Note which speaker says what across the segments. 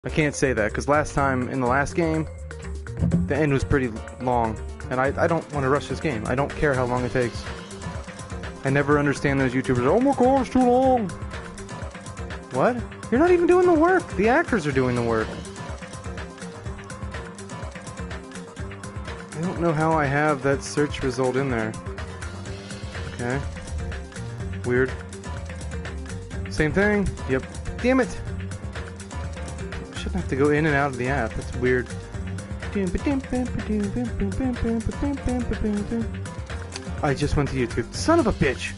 Speaker 1: I can't say that, because last time, in the last game, the end was pretty long. And I don't want to rush this game. I don't care how long it takes. I never understand those YouTubers. Oh my god, it's too long! What? You're not even doing the work! The actors are doing the work. I don't know how I have that search result in there. Okay. Weird. Same thing. Yep. Damn it! Shouldn't have to go in and out of the app. That's weird. I just went to YouTube. Son of a bitch!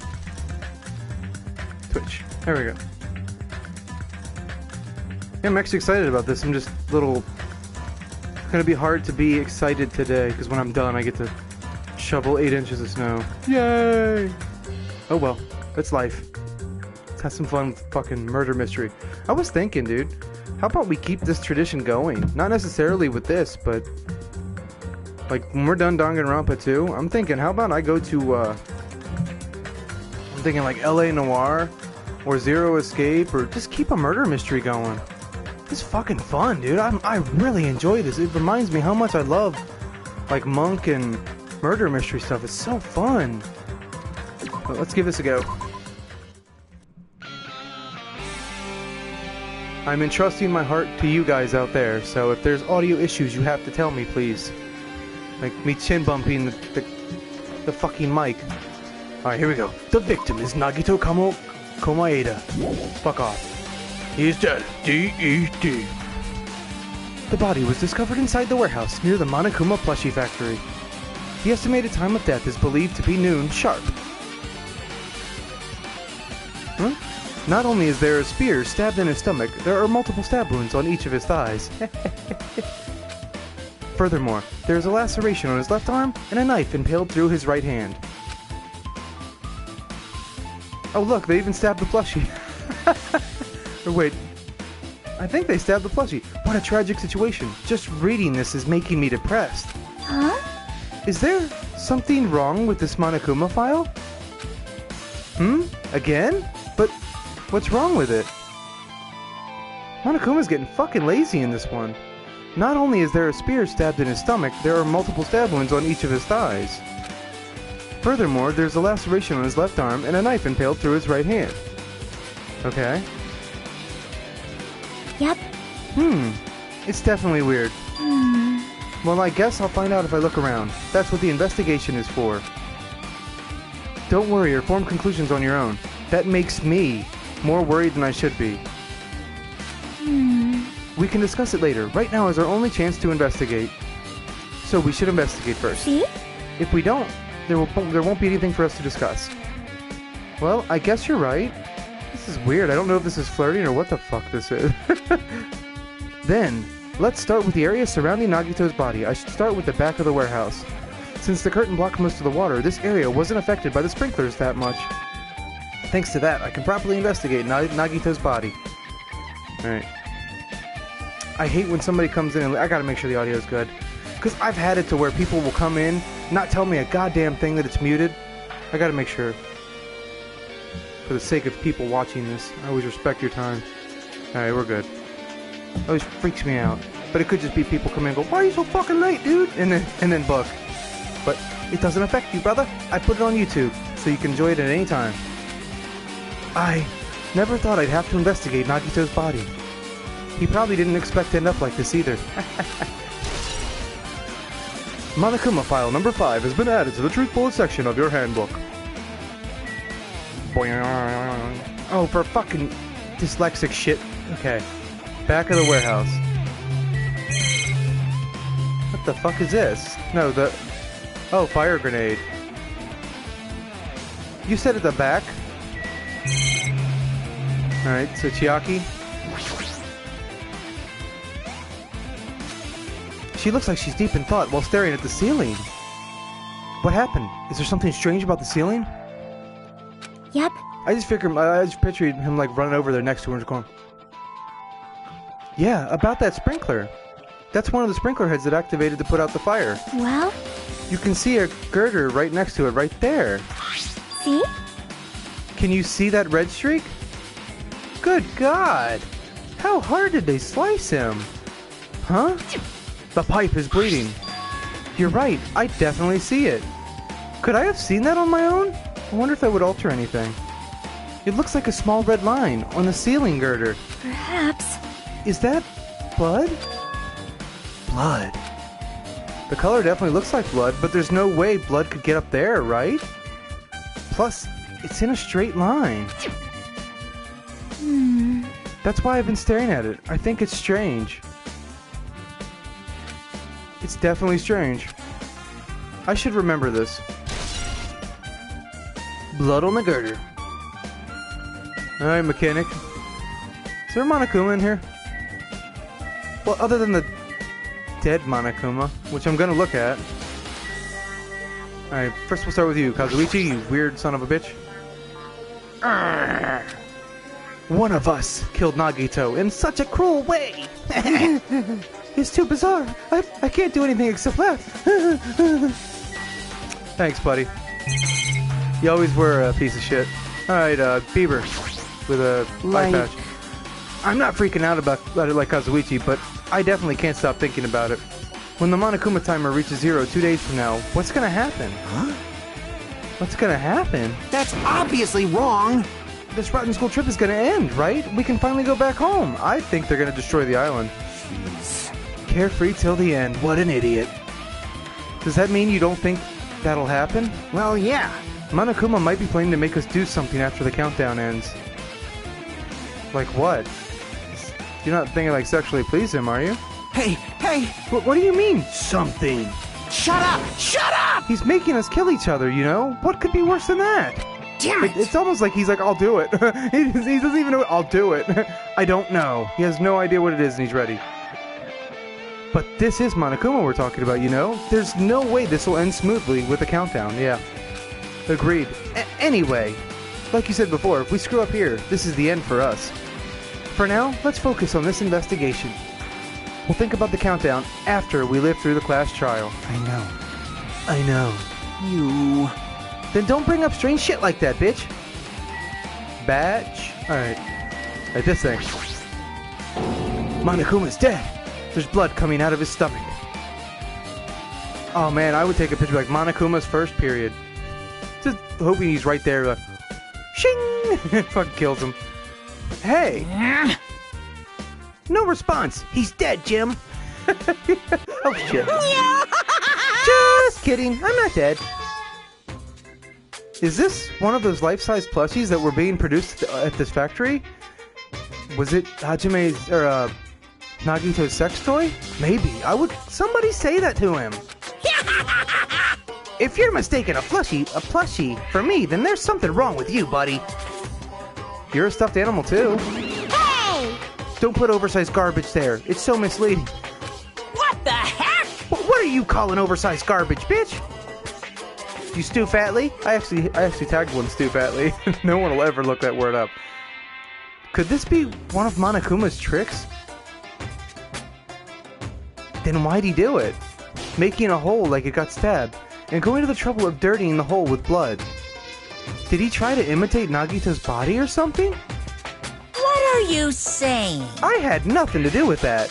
Speaker 1: Twitch. There we go. Yeah, I'm actually excited about this. I'm just a little... It's gonna be hard to be excited today, because when I'm done I get to shovel 8 inches of snow. Yay! Oh well. That's life. Let's have some fun with fucking murder mystery. I was thinking, dude, how about we keep this tradition going? Not necessarily with this, but... like, when we're done Danganronpa 2, I'm thinking, how about I go to, I'm thinking like LA Noire, or Zero Escape, or just keep a murder mystery going. It's fucking fun, dude. I really enjoy this. It reminds me how much I love, like, monk and murder mystery stuff. It's so fun. But let's give this a go. I'm entrusting my heart to you guys out there, so if there's audio issues, you have to tell me, please. Like me chin bumping the fucking mic. Alright, here we go. The victim is Nagito Komaeda. Fuck off. He is dead. D.E.D. The body was discovered inside the warehouse near the Monokuma plushie factory. The estimated time of death is believed to be noon sharp. Huh? Not only is there a spear stabbed in his stomach, there are multiple stab wounds on each of his thighs. Furthermore, there is a laceration on his left arm and a knife impaled through his right hand. Oh look, they even stabbed the plushie. Or wait, I think they stabbed the plushie. What a tragic situation. Just reading this is making me depressed.
Speaker 2: Huh?
Speaker 1: Is there something wrong with this Monokuma file? Again? But what's wrong with it? Monokuma's getting fucking lazy in this one. Not only is there a spear stabbed in his stomach, there are multiple stab wounds on each of his thighs. Furthermore, there's a laceration on his left arm and a knife impaled through his right hand. Okay.
Speaker 2: Yep.
Speaker 1: It's definitely weird. Well, I guess I'll find out if I look around. That's what the investigation is for. Don't worry or form conclusions on your own. That makes me more worried than I should be. We can discuss it later. Right now is our only chance to investigate. So we should investigate first.
Speaker 2: See?
Speaker 1: If we don't, there won't be anything for us to discuss. Well, I guess you're right. This is weird. I don't know if this is flirting or what the fuck this is. Then, let's start with the area surrounding Nagito's body. I should start with the back of the warehouse. Since the curtain blocked most of the water, this area wasn't affected by the sprinklers that much. Thanks to that, I can properly investigate Nagito's body. Alright. I hate when somebody comes in and I gotta make sure the audio is good. Because I've had it to where people will come in, not tell me a goddamn thing that it's muted. I gotta make sure. For the sake of people watching this, I always respect your time. Alright, we're good. It always freaks me out. But it could just be people come in and go, why are you so fucking late, dude? And then book. But it doesn't affect you, brother. I put it on YouTube, so you can enjoy it at any time. I never thought I'd have to investigate Nagito's body. He probably didn't expect to end up like this either. Monokuma file number 5 has been added to the truth bullet section of your handbook. Oh, for fucking dyslexic shit. Okay. Back of the warehouse. What the fuck is this? No, the... Oh, fire grenade. You said at the back? Alright, so Chiaki. She looks like she's deep in thought while staring at the ceiling. What happened? Is there something strange about the ceiling?
Speaker 2: Yep.
Speaker 1: I just pictured him like running over there next to her and just going... Yeah, about that sprinkler. That's one of the sprinkler heads that activated to put out the fire.
Speaker 2: Well?
Speaker 1: You can see a girder right next to it, right there.
Speaker 2: See?
Speaker 1: Can you see that red streak? Good God! How hard did they slice him? Huh? The pipe is bleeding. You're right, I definitely see it. Could I have seen that on my own? I wonder if that would alter anything. It looks like a small red line on the ceiling girder.
Speaker 2: Perhaps.
Speaker 1: Is that blood? Blood. The color definitely looks like blood, but there's no way blood could get up there, right? Plus, it's in a straight line. That's why I've been staring at it. I think it's strange. It's definitely strange. I should remember this. Blood on the girder. Alright, mechanic. Is there a Monokuma in here? Well, other than the dead Monokuma, which I'm gonna look at. Alright, first we'll start with you, Kazuichi, you weird son of a bitch. Arrgh. One of us killed Nagito in such a cruel way! It's too bizarre. I can't do anything except laugh. Thanks, buddy. You always were a piece of shit. Alright, Bieber with a eye patch. I'm not freaking out about it like Kazuichi, but I definitely can't stop thinking about it. When the Monokuma timer reaches 0 2 days from now, what's gonna happen?
Speaker 3: Huh?
Speaker 1: What's gonna happen?
Speaker 3: That's obviously wrong!
Speaker 1: This rotten school trip is gonna end, right? We can finally go back home. I think they're gonna destroy the island.
Speaker 3: Jeez.
Speaker 1: Carefree till the end. What an idiot. Does that mean you don't think that'll happen?
Speaker 3: Well, yeah.
Speaker 1: Monokuma might be planning to make us do something after the countdown ends. Like what? You're not thinking like sexually please him, are you?
Speaker 3: Hey!
Speaker 1: What do you mean,
Speaker 3: Something! Shut up! Shut up!
Speaker 1: He's making us kill each other, you know? What could be worse than that?
Speaker 3: Damn it!
Speaker 1: It's almost like he's like, I'll do it. he doesn't even know, I'll do it. I don't know. He has no idea what it is and he's ready. But this is Monokuma we're talking about, you know? There's no way this will end smoothly with a countdown, yeah. Agreed. Anyway, like you said before, if we screw up here, this is the end for us. For now, let's focus on this investigation. We'll think about the countdown after we live through the class trial. I know.
Speaker 3: You...
Speaker 1: Then don't bring up strange shit like that, bitch. Batch. Alright. Alright, this thing. Monokuma's dead. There's blood coming out of his stomach. Oh man, I would take a picture like Monokuma's first period. Just hoping he's right there. Shing! Fucking kills him. Hey! No response. He's dead, Jim. Oh shit. Just kidding. I'm not dead. Is this one of those life-size plushies that were being produced at this factory? Was it Hajime's or Nagito's sex toy? Maybe. Somebody say that to him. If you're mistaken a plushie for me, then there's something wrong with you, buddy. You're a stuffed animal too.
Speaker 2: Hey!
Speaker 1: Don't put oversized garbage there. It's so misleading.
Speaker 2: What the heck?
Speaker 1: What are you calling oversized garbage, bitch? You Stu Fatley? I actually tagged one Stu Fatley. No one will ever look that word up. Could this be one of Monokuma's tricks? Then why'd he do it? Making a hole like it got stabbed, and going to the trouble of dirtying the hole with blood. Did he try to imitate Nagito's body or something?
Speaker 2: What are you saying?
Speaker 1: I had nothing to do with that.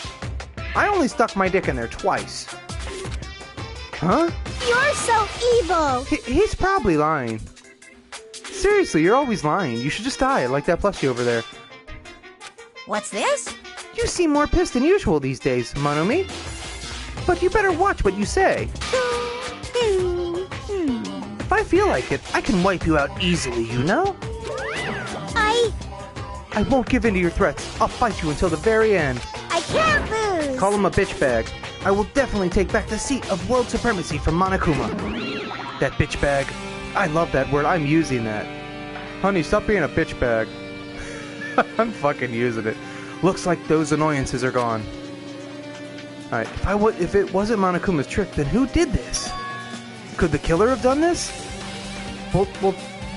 Speaker 1: I only stuck my dick in there twice. Huh?
Speaker 2: You're so evil!
Speaker 1: He's probably lying. Seriously, you're always lying. You should just die like that plushie over there.
Speaker 2: What's this?
Speaker 1: You seem more pissed than usual these days, Monomi. But you better watch what you say. If I feel like it, I can wipe you out easily, you know? I won't give in to your threats. I'll fight you until the very end.
Speaker 2: I can't lose!
Speaker 1: Call him a bitch bag. I will definitely take back the seat of world supremacy from Monokuma. That bitch bag. I love that word. I'm using that. Honey, stop being a bitch bag. I'm fucking using it. Looks like those annoyances are gone. Alright, if it wasn't Monokuma's trick, then who did this? Could the killer have done this? We'll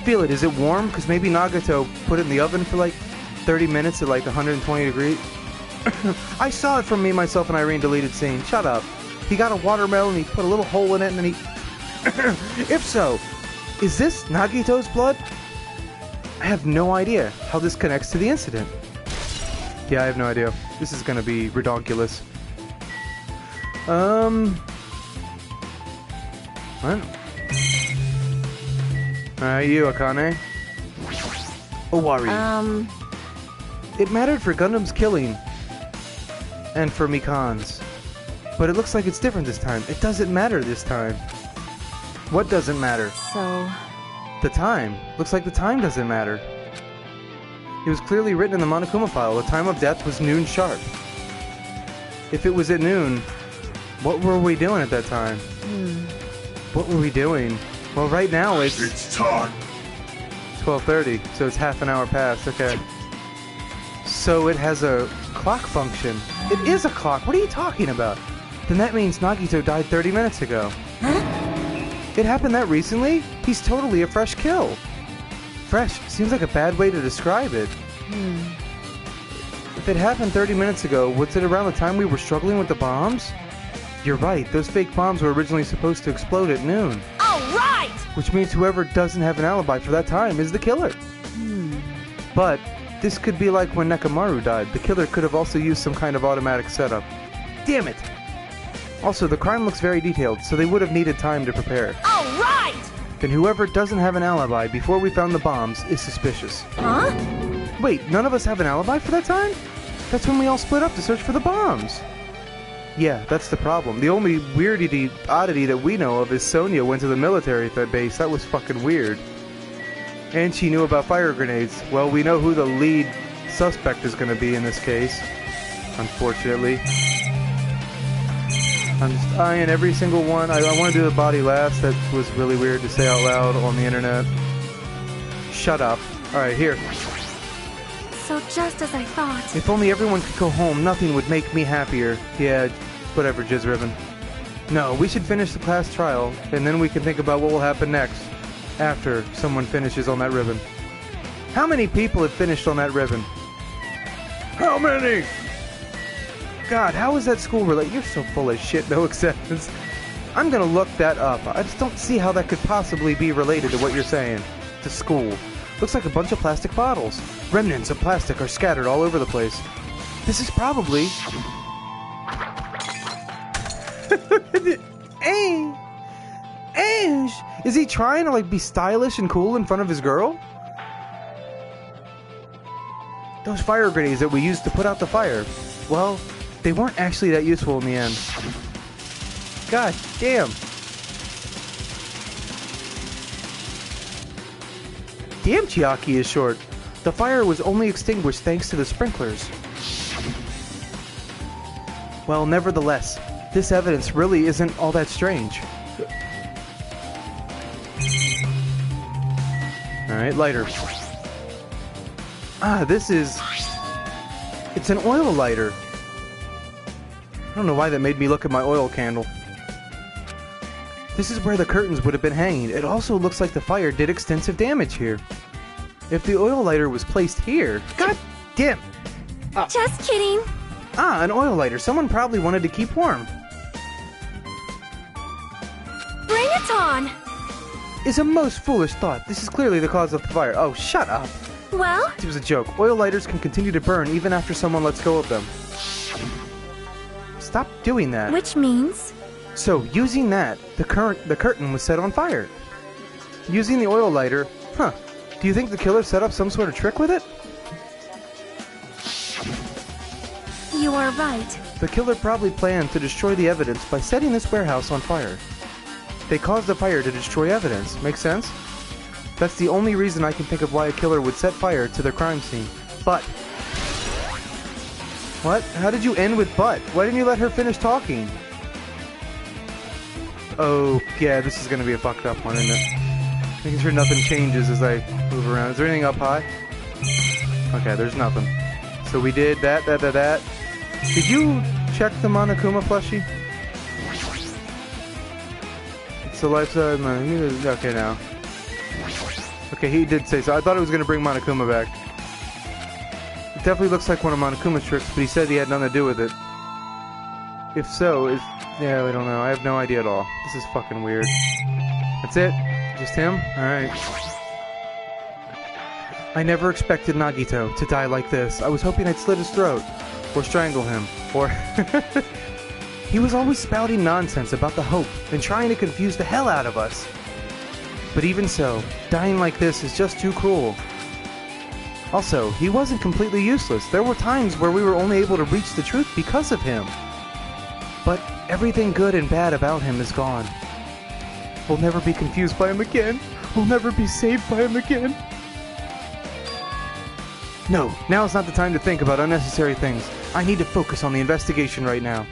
Speaker 1: feel it. Is it warm? Because maybe Nagito put it in the oven for like 30 minutes at like 120 degrees. I saw it from me, myself, and Irene deleted scene. Shut up. He got a watermelon, he put a little hole in it, and then he... If so, is this Nagito's blood? I have no idea how this connects to the incident. Yeah, I have no idea. This is gonna be redonkulous. What? You, Akane? Owari. It mattered for Gundam's killing. And for Mikan's. But it looks like it's different this time. It doesn't matter this time. What doesn't matter?
Speaker 4: So...
Speaker 1: The time. Looks like the time doesn't matter. It was clearly written in the Monokuma file. The time of death was noon sharp. If it was at noon, what were we doing at that time? What were we doing? Well, right now it's
Speaker 5: time.
Speaker 1: 12:30, so it's half an hour past. Okay. So it has a clock function. It is a clock. What are you talking about? Then that means Nagito died 30 minutes ago. It happened that recently? He's totally a fresh kill. Fresh seems like a bad way to describe it. If it happened 30 minutes ago, was it around the time we were struggling with the bombs? You're right, those fake bombs were originally supposed to explode at noon.
Speaker 2: All right!
Speaker 1: Which means whoever doesn't have an alibi for that time is the killer. But this could be like when Nekomaru died. The killer could have also used some kind of automatic setup. Damn it! Also, the crime looks very detailed, so they would have needed time to prepare.
Speaker 2: All right!
Speaker 1: Then whoever doesn't have an alibi before we found the bombs is suspicious.
Speaker 2: Huh?
Speaker 1: Wait, none of us have an alibi for that time? That's when we all split up to search for the bombs. Yeah, that's the problem. The only oddity that we know of is Sonia went to the military base. That was fucking weird. And she knew about fire grenades. Well, we know who the lead suspect is going to be in this case. Unfortunately. I'm just eyeing every single one. I want to do the body last. That was really weird to say out loud on the internet. Shut up. Alright, here.
Speaker 4: So just as I thought.
Speaker 1: If only everyone could go home, nothing would make me happier. Yeah, whatever, Jizz Ribbon. No, we should finish the class trial, and then we can think about what will happen next. After someone finishes on that ribbon. How many people have finished on that ribbon? How many? God, how is that school related? You're so full of shit, no acceptance. I'm gonna look that up. I just don't see how that could possibly be related to what you're saying. To school. Looks like a bunch of plastic bottles. Remnants of plastic are scattered all over the place. This is probably... Ange! Is he trying to, like, be stylish and cool in front of his girl? Those fire grenades that we used to put out the fire, well, they weren't actually that useful in the end. God damn. Damn, Chiaki is short. The fire was only extinguished thanks to the sprinklers. Well, nevertheless, this evidence really isn't all that strange. Alright, lighter. Ah, this is... It's an oil lighter. I don't know why that made me look at my oil candle. This is where the curtains would have been hanging. It also looks like the fire did extensive damage here. If the oil lighter was placed here... God damn!
Speaker 4: Just kidding.
Speaker 1: Ah, an oil lighter. Someone probably wanted to keep warm.
Speaker 4: Bring it on.
Speaker 1: Is a most foolish thought. This is clearly the cause of the fire. Oh, shut up.
Speaker 4: Well?
Speaker 1: It was a joke. Oil lighters can continue to burn even after someone lets go of them. Stop doing that.
Speaker 4: Which means?
Speaker 1: So, using that, the curtain was set on fire. Using the oil lighter, huh. Do you think the killer set up some sort of trick with it?
Speaker 4: You are right.
Speaker 1: The killer probably planned to destroy the evidence by setting this warehouse on fire. They caused the fire to destroy evidence. Make sense? That's the only reason I can think of why a killer would set fire to their crime scene. But... What? How did you end with but? Why didn't you let her finish talking? Oh, yeah, this is gonna be a fucked up one, isn't it? Making sure nothing changes as I move around. Is there anything up high? Okay, there's nothing. So we did that. Did you check the Monokuma plushie? It's the life size. Okay, now. Okay, he did say so. I thought it was going to bring Monokuma back. It definitely looks like one of Monokuma's tricks, but he said he had nothing to do with it. If so, yeah, we don't know. I have no idea at all. This is fucking weird. That's it? Just him? Alright. I never expected Nagito to die like this. I was hoping I'd slit his throat, or strangle him, or... He was always spouting nonsense about the hope and trying to confuse the hell out of us. But even so, dying like this is just too cruel. Also, he wasn't completely useless. There were times where we were only able to reach the truth because of him. But everything good and bad about him is gone. We'll never be confused by him again. We'll never be saved by him again. No, now's not the time to think about unnecessary things. I need to focus on the investigation right now.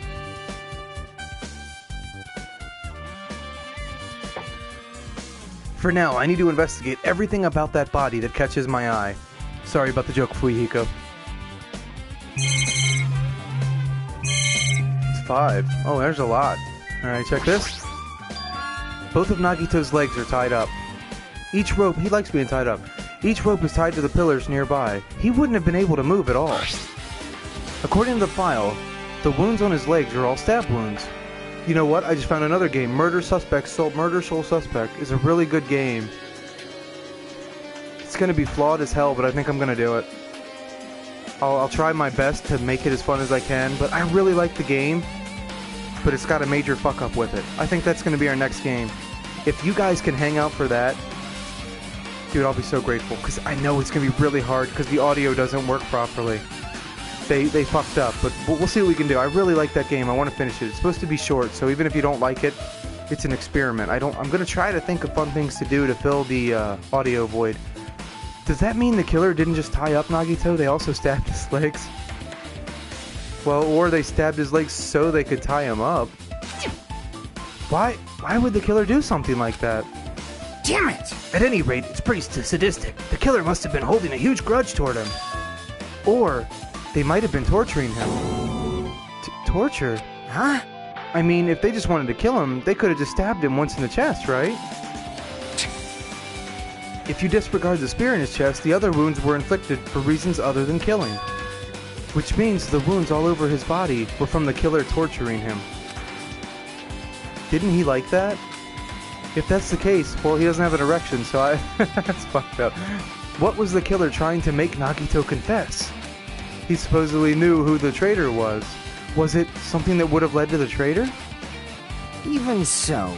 Speaker 1: For now, I need to investigate everything about that body that catches my eye. Sorry about the joke, Fuyuhiko. It's 5. Oh, there's a lot. Alright, check this. Both of Nagito's legs are tied up. Each rope, he likes being tied up. Each rope is tied to the pillars nearby. He wouldn't have been able to move at all. According to the file, the wounds on his legs are all stab wounds. You know what? I just found another game. Murder Soul Suspect is a really good game. It's gonna be flawed as hell, but I think I'm gonna do it. I'll try my best to make it as fun as I can, but I really like the game. But it's got a major fuck up with it. I think that's gonna be our next game. If you guys can hang out for that, dude, I'll be so grateful, because I know it's gonna be really hard because the audio doesn't work properly. They fucked up, but we'll see what we can do. I really like that game. I want to finish it. It's supposed to be short, so even if you don't like it, it's an experiment. I'm gonna try to think of fun things to do to fill the audio void. Does that mean the killer didn't just tie up Nagito? They also stabbed his legs? Well, or they stabbed his legs so they could tie him up. Why would the killer do something like that?
Speaker 3: Damn it!
Speaker 1: At any rate, it's pretty sadistic. The killer must have been holding a huge grudge toward him. Or they might have been torturing him. Torture?
Speaker 3: Huh?
Speaker 1: I mean, if they just wanted to kill him, they could have just stabbed him once in the chest, right? If you disregard the spear in his chest, the other wounds were inflicted for reasons other than killing. Which means the wounds all over his body were from the killer torturing him. Didn't he like that? If that's the case, well, he doesn't have an erection, so that's fucked up. What was the killer trying to make Nagito confess? He supposedly knew who the traitor was. Was it something that would have led to the traitor?
Speaker 3: Even so.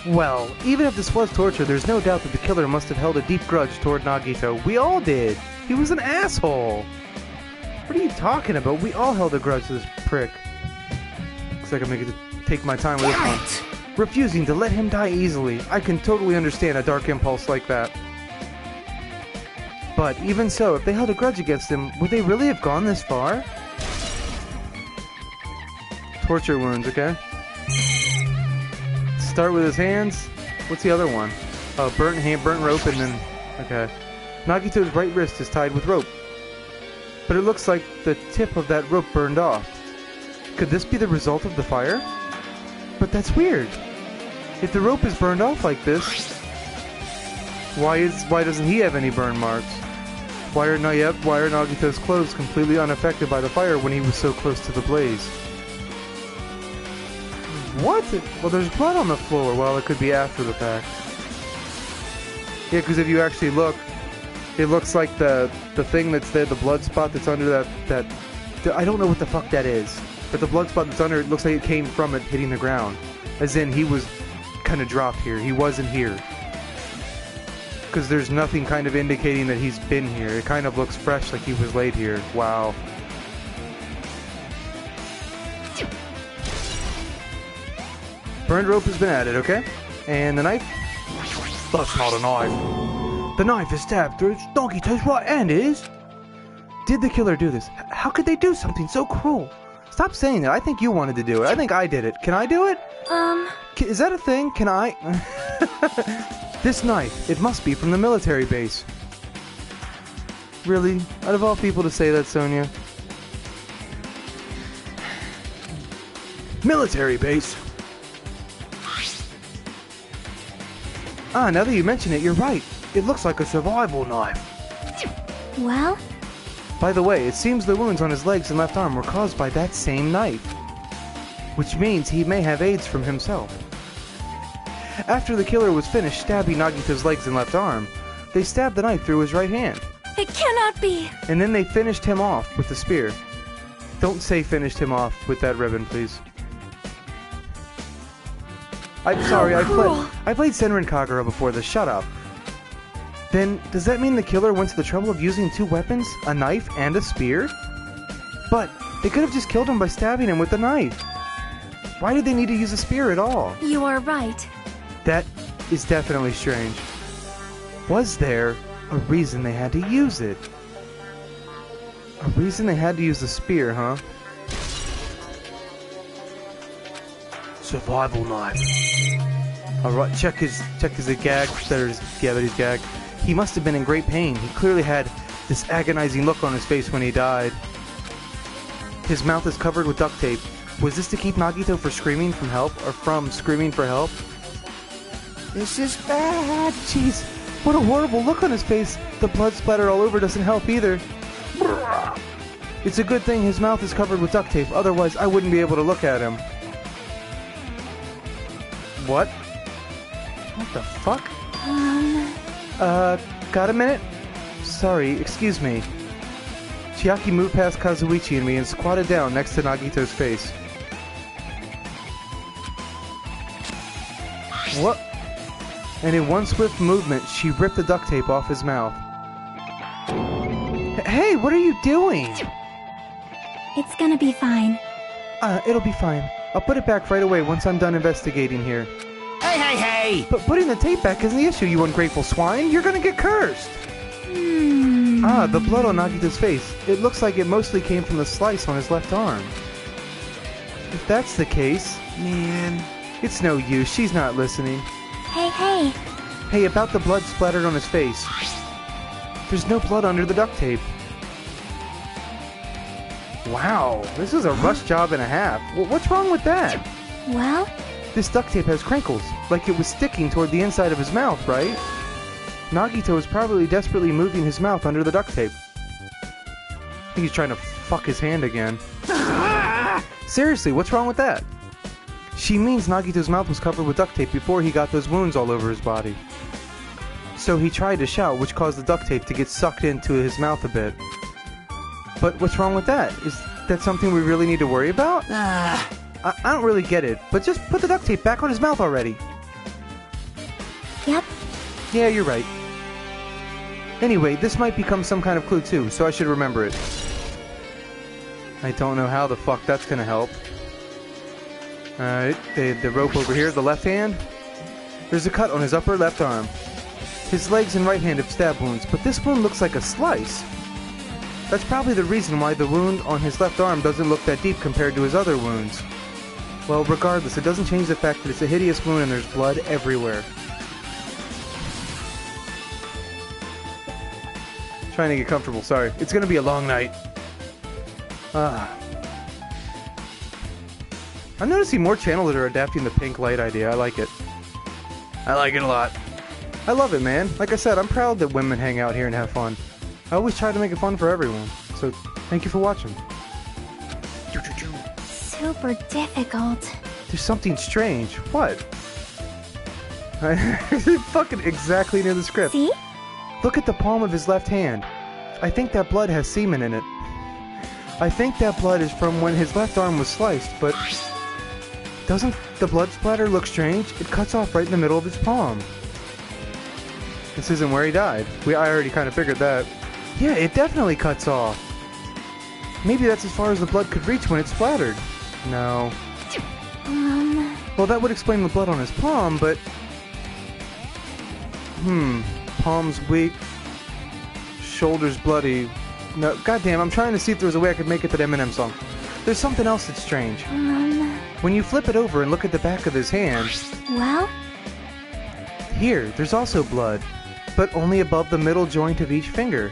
Speaker 1: Well, even if this was torture, there's no doubt that the killer must have held a deep grudge toward Nagito. We all did. He was an asshole. What are you talking about? We all held a grudge to this prick. Looks like I'm gonna take my time with this one. Refusing to let him die easily. I can totally understand a dark impulse like that. But even so, if they held a grudge against him, would they really have gone this far? Torture wounds, okay? Start with his hands. What's the other one? Burnt rope, and then... Okay. Nagito's right wrist is tied with rope. But it looks like the tip of that rope burned off. Could this be the result of the fire? But that's weird. If the rope is burned off like this, why doesn't he have any burn marks? Why are Nagito's clothes completely unaffected by the fire when he was so close to the blaze? What? Well, there's blood on the floor. Well, it could be after the fact. Yeah, because if you actually look, it looks like the thing that's there, the blood spot that's under that I don't know what the fuck that is, but the blood spot that's under it looks like it came from it hitting the ground. As in, he was kind of dropped here. He wasn't here. Because there's nothing kind of indicating that he's been here. It kind of looks fresh, like he was laid here. Wow. Burned rope has been added, okay? And the knife? That's not a knife. The knife is stabbed through Nagito's right hand, is? Did the killer do this? How could they do something so cruel? Stop saying that. I think you wanted to do it. I think I did it. Can I do it? Is that a thing? Can I? This knife, it must be from the military base. Really? Out of all people to say that, Sonia? Military base? Ah, now that you mention it, you're right. It looks like a survival knife.
Speaker 4: Well?
Speaker 1: By the way, it seems the wounds on his legs and left arm were caused by that same knife. Which means he may have AIDS from himself. After the killer was finished stabbing Nagito's legs and left arm, they stabbed the knife through his right hand.
Speaker 4: It cannot be.
Speaker 1: And then they finished him off with the spear. Don't say finished him off with that ribbon, please. I'm sorry, I played Senran Kagura before this. Shut up. Then, does that mean the killer went to the trouble of using 2 weapons? A knife and a spear? But, they could have just killed him by stabbing him with the knife. Why did they need to use a spear at all?
Speaker 4: You are right.
Speaker 1: That is definitely strange. Was there a reason they had to use it? A reason they had to use the spear, huh? Survival knife. Alright, check his gag. There's he's gagged. He must have been in great pain. He clearly had this agonizing look on his face when he died. His mouth is covered with duct tape. Was this to keep Nagito from screaming for help?
Speaker 3: This is bad.
Speaker 1: Jeez, what a horrible look on his face. The blood splattered all over doesn't help either. It's a good thing his mouth is covered with duct tape, otherwise I wouldn't be able to look at him. What? What the fuck? Got a minute? Sorry, excuse me. Chiaki moved past Kazuichi and me and squatted down next to Nagito's face. What? And in one swift movement, she ripped the duct tape off his mouth. Hey, what are you doing?
Speaker 4: It's gonna be fine.
Speaker 1: It'll be fine. I'll put it back right away once I'm done investigating here.
Speaker 3: Hey!
Speaker 1: But putting the tape back isn't the issue, you ungrateful swine. You're gonna get cursed. The blood on Nagito's face. It looks like it mostly came from the slice on his left arm. If that's the case...
Speaker 3: Man.
Speaker 1: It's no use, she's not listening.
Speaker 4: Hey.
Speaker 1: Hey, about the blood splattered on his face. There's no blood under the duct tape. Wow, this is a rush job and a half. What's wrong with that?
Speaker 4: Well?
Speaker 1: This duct tape has crinkles, like it was sticking toward the inside of his mouth, right? Nagito is probably desperately moving his mouth under the duct tape. I think he's trying to fuck his hand again. Seriously, what's wrong with that? She means Nagito's mouth was covered with duct tape before he got those wounds all over his body. So he tried to shout, which caused the duct tape to get sucked into his mouth a bit. But what's wrong with that? Is that something we really need to worry about? I don't really get it, but just put the duct tape back on his mouth already.
Speaker 4: Yep.
Speaker 1: Yeah, you're right. Anyway, this might become some kind of clue too, so I should remember it. I don't know how the fuck that's gonna help. Alright, the rope over here, the left hand. There's a cut on his upper left arm. His legs and right hand have stab wounds, but this wound looks like a slice. That's probably the reason why the wound on his left arm doesn't look that deep compared to his other wounds. Well, regardless, it doesn't change the fact that it's a hideous wound and there's blood everywhere. Trying to get comfortable, sorry. It's gonna be a long night. I'm noticing more channels that are adapting the pink light idea. I like it. I like it a lot. I love it, man. Like I said, I'm proud that women hang out here and have fun. I always try to make it fun for everyone. So, thank you for watching.
Speaker 4: Super difficult.
Speaker 1: There's something strange. What? Fucking exactly near the script.
Speaker 4: See?
Speaker 1: Look at the palm of his left hand. I think that blood has semen in it. I think that blood is from when his left arm was sliced, but... Doesn't the blood splatter look strange? It cuts off right in the middle of his palm. This isn't where he died. I already kind of figured that. Yeah, it definitely cuts off. Maybe that's as far as the blood could reach when it splattered. No. Well, that would explain the blood on his palm, but... Palm's weak. Shoulders bloody. No, goddamn, I'm trying to see if there's a way I could make it that Eminem song. There's something else that's strange. When you flip it over and look at the back of his hand...
Speaker 4: Well?
Speaker 1: Here, there's also blood, but only above the middle joint of each finger.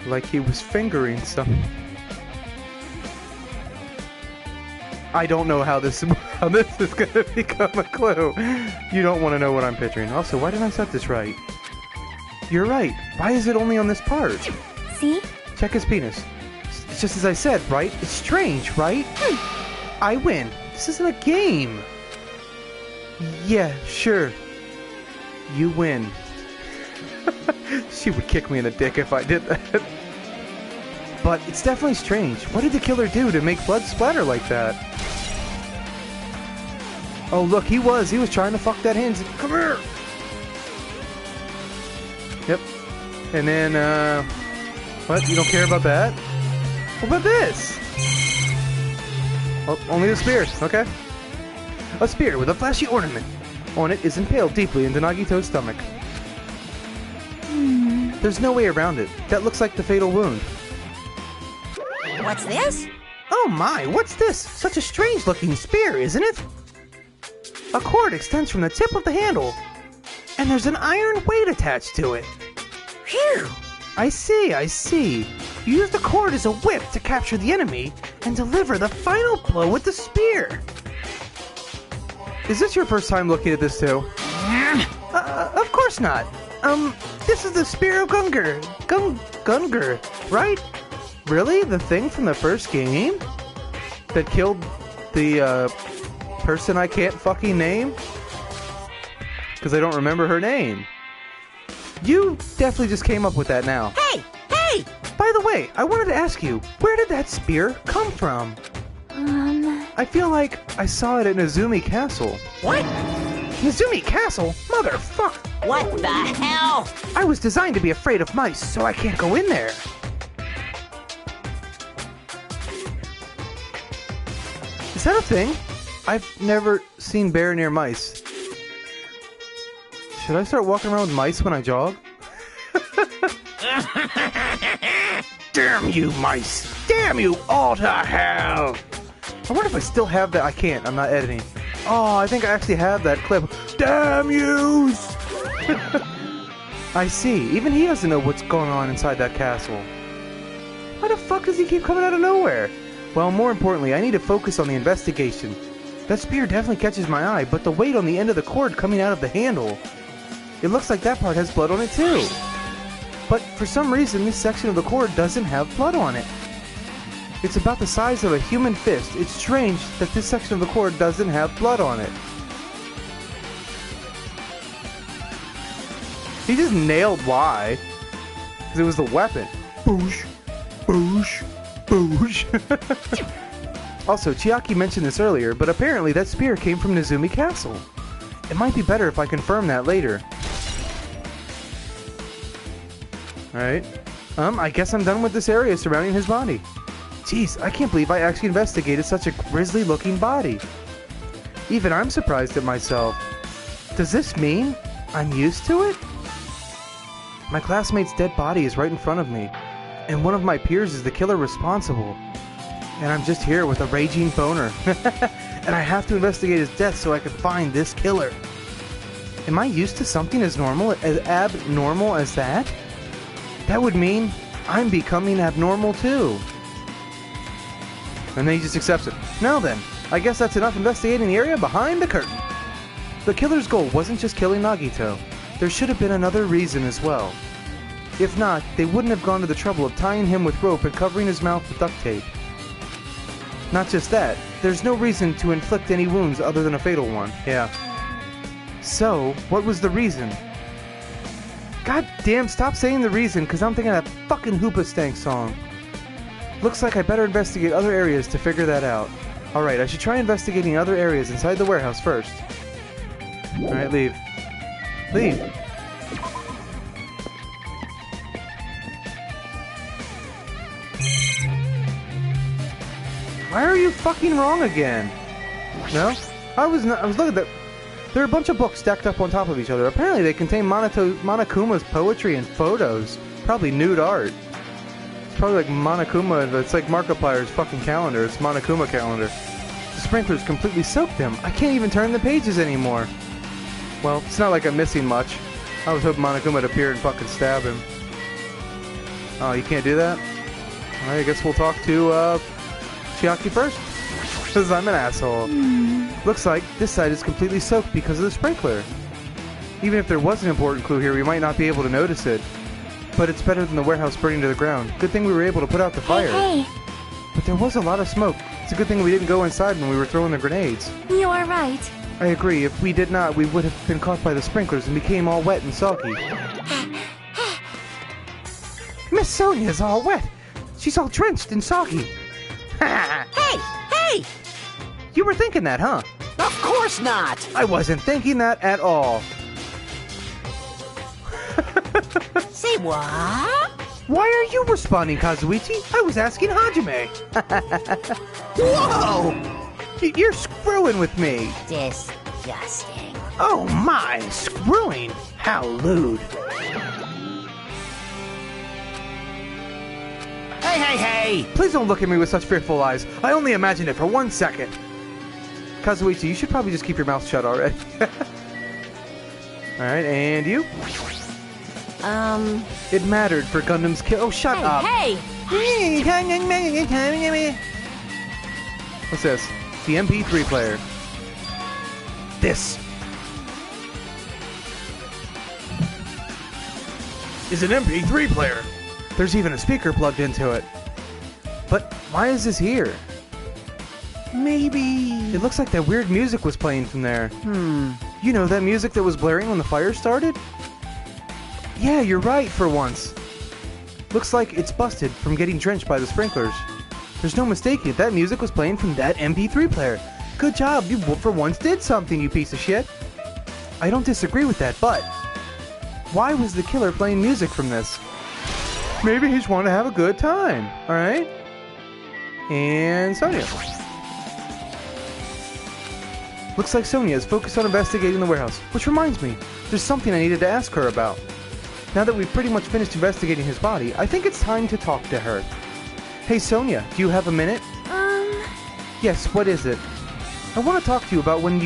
Speaker 1: Like he was fingering something. I don't know how this is gonna become a clue. You don't want to know what I'm picturing. Also, why didn't I set this right? You're right. Why is it only on this part?
Speaker 4: See?
Speaker 1: Check his penis. It's just as I said, right? It's strange, right? I win. This isn't a game. Yeah, sure. You win. She would kick me in the dick if I did that. But it's definitely strange. What did the killer do to make blood splatter like that? Oh, look, he was trying to fuck that hinge. Come here! Yep. And then, what? You don't care about that? What about this? Oh, only the spear. Okay. A spear with a flashy ornament. On it is impaled deeply into Nagito's stomach. There's no way around it. That looks like the fatal wound.
Speaker 2: What's this?
Speaker 1: Oh my, what's this? Such a strange looking spear, isn't it? A cord extends from the tip of the handle, and there's an iron weight attached to it.
Speaker 2: Phew!
Speaker 1: I see. You use the cord as a whip to capture the enemy and deliver the final blow with the spear. Is this your first time looking at this too? Of course not. This is the Spear of Gungar. Gungar, right? Really? The thing from the first game? That killed the, person I can't fucking name? Because I don't remember her name. You definitely just came up with that now.
Speaker 2: Hey! Hey!
Speaker 1: By the way, I wanted to ask you, where did that spear come from? I feel like I saw it at Nezumi Castle.
Speaker 2: What?
Speaker 1: Nezumi Castle? Motherfuck!
Speaker 2: What the hell?
Speaker 1: I was designed to be afraid of mice, so I can't go in there. Is that a thing? I've never seen bear near mice. Should I start walking around with mice when I jog? Damn you, mice! Damn you all to hell! I wonder if I still have that. I can't. I'm not editing. Oh, I think I actually have that clip. Damn yous! I see. Even he doesn't know what's going on inside that castle. Why the fuck does he keep coming out of nowhere? Well, more importantly, I need to focus on the investigation. That spear definitely catches my eye, but the weight on the end of the cord coming out of the handle. It looks like that part has blood on it too. But for some reason, this section of the cord doesn't have blood on it. It's about the size of a human fist. It's strange that this section of the cord doesn't have blood on it. He just nailed why. Because it was the weapon. Boosh. Boosh. Boosh. Also, Chiaki mentioned this earlier, but apparently that spear came from Nezumi Castle. It might be better if I confirm that later. Alright. I guess I'm done with this area surrounding his body. Jeez, I can't believe I actually investigated such a grisly-looking body. Even I'm surprised at myself. Does this mean I'm used to it? My classmate's dead body is right in front of me, and one of my peers is the killer responsible. And I'm just here with a raging boner. And I have to investigate his death so I can find this killer. Am I used to something as abnormal as that? That would mean I'm becoming abnormal too. And then he just accepts it. Now then, I guess that's enough investigating the area behind the curtain. The killer's goal wasn't just killing Nagito. There should have been another reason as well. If not, they wouldn't have gone to the trouble of tying him with rope and covering his mouth with duct tape. Not just that, there's no reason to inflict any wounds other than a fatal one. Yeah. So, what was the reason? God damn, stop saying the reason, because I'm thinking of that fucking Hoopa Stank song. Looks like I better investigate other areas to figure that out. Alright, I should try investigating other areas inside the warehouse first. Alright, leave. Leave! Why are you fucking wrong again? No? I was looking at that. There are a bunch of books stacked up on top of each other. Apparently they contain Monokuma's poetry and photos. Probably nude art. It's probably like Monokuma, it's like Markiplier's fucking calendar. It's Monokuma calendar. The sprinklers completely soaked them. I can't even turn the pages anymore. Well, it's not like I'm missing much. I was hoping Monokuma would appear and fucking stab him. Oh, you can't do that? Alright, I guess we'll talk to, Chiaki first. Because I'm an asshole. Looks like this side is completely soaked because of the sprinkler. Even if there was an important clue here, we might not be able to notice it. But it's better than the warehouse burning to the ground. Good thing we were able to put out the fire.
Speaker 4: Hey.
Speaker 1: But there was a lot of smoke. It's a good thing we didn't go inside when we were throwing the grenades.
Speaker 4: You are right.
Speaker 1: I agree. If we did not, we would have been caught by the sprinklers and became all wet and soggy. Miss Sonia's all wet. She's all drenched and soggy.
Speaker 2: Hey!
Speaker 1: You were thinking that, huh?
Speaker 3: Of course not!
Speaker 1: I wasn't thinking that at all.
Speaker 2: Say what?
Speaker 1: Why are you responding, Kazuichi? I was asking Hajime.
Speaker 3: Whoa!
Speaker 1: You're screwing with me.
Speaker 2: Disgusting.
Speaker 1: Oh my, screwing? How lewd.
Speaker 3: Hey!
Speaker 1: Please don't look at me with such fearful eyes. I only imagined it for 1 second. Kazuichi, you should probably just keep your mouth shut already. Alright, and you? It mattered for Gundam's kill. Oh, shut up.
Speaker 2: Hey!
Speaker 1: What's this? The MP3 player. This is an MP3 player. There's even a speaker plugged into it. But why is this here? Maybe... It looks like that weird music was playing from there. You know, that music that was blaring when the fire started? Yeah, you're right for once. Looks like it's busted from getting drenched by the sprinklers. There's no mistaking it, that music was playing from that MP3 player. Good job, you for once did something, you piece of shit. I don't disagree with that, but... why was the killer playing music from this? Maybe he just wanted to have a good time, alright? And Sonia. Looks like Sonia is focused on investigating the warehouse, which reminds me, there's something I needed to ask her about. Now that we've pretty much finished investigating his body, I think it's time to talk to her. Hey Sonia, do you have a minute? Yes, what is it? I want to talk to you about when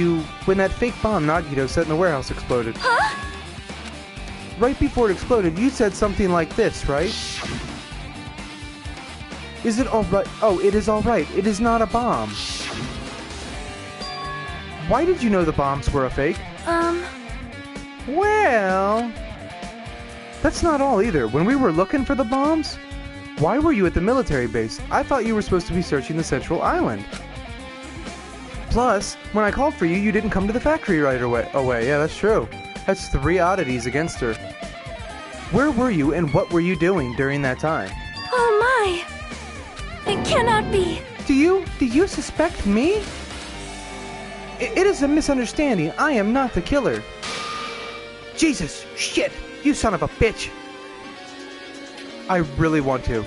Speaker 1: that fake bomb Nagito set in the warehouse exploded.
Speaker 4: Huh?
Speaker 1: Right before it exploded, you said something like this, right? Is it alright? Oh, it is alright. It is not a bomb. Why did you know the bombs were a fake? Well... that's not all either. When we were looking for the bombs, why were you at the military base? I thought you were supposed to be searching the central island. Plus, when I called for you, you didn't come to the factory right away. Yeah, that's true. That's 3 oddities against her. Where were you and what were you doing during that time?
Speaker 4: Oh my! It cannot be!
Speaker 1: Do you suspect me? It is a misunderstanding. I am not the killer. Jesus, shit, you son of a bitch. I really want to.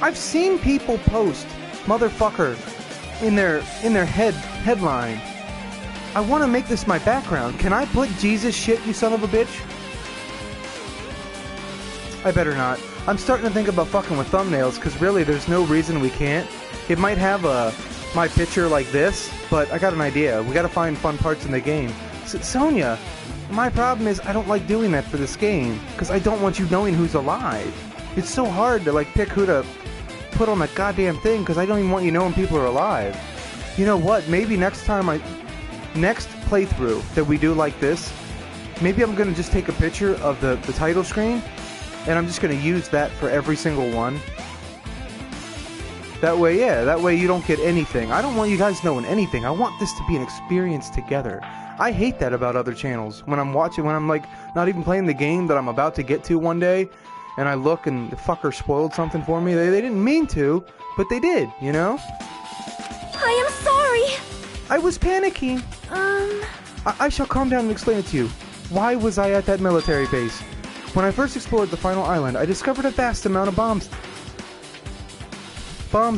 Speaker 1: I've seen people post motherfucker in their headline. I want to make this my background. Can I put Jesus shit, you son of a bitch? I better not. I'm starting to think about fucking with thumbnails, because really there's no reason we can't. It might have my picture like this, but I got an idea. We gotta find fun parts in the game. Sonia, my problem is I don't like doing that for this game, because I don't want you knowing who's alive. It's so hard to pick who to put on that goddamn thing, because I don't even want you knowing people are alive. You know what? Maybe next playthrough that we do like this, maybe I'm gonna just take a picture of the title screen, and I'm just gonna use that for every single one. That way you don't get anything. I don't want you guys knowing anything. I want this to be an experience together. I hate that about other channels. When I'm not even playing the game that I'm about to get to one day, and I look and the fucker spoiled something for me. They didn't mean to, but they did, you know?
Speaker 4: I am sorry!
Speaker 1: I was panicking. I shall calm down and explain it to you. Why was I at that military base? When I first explored the final island, I discovered a vast amount of bombs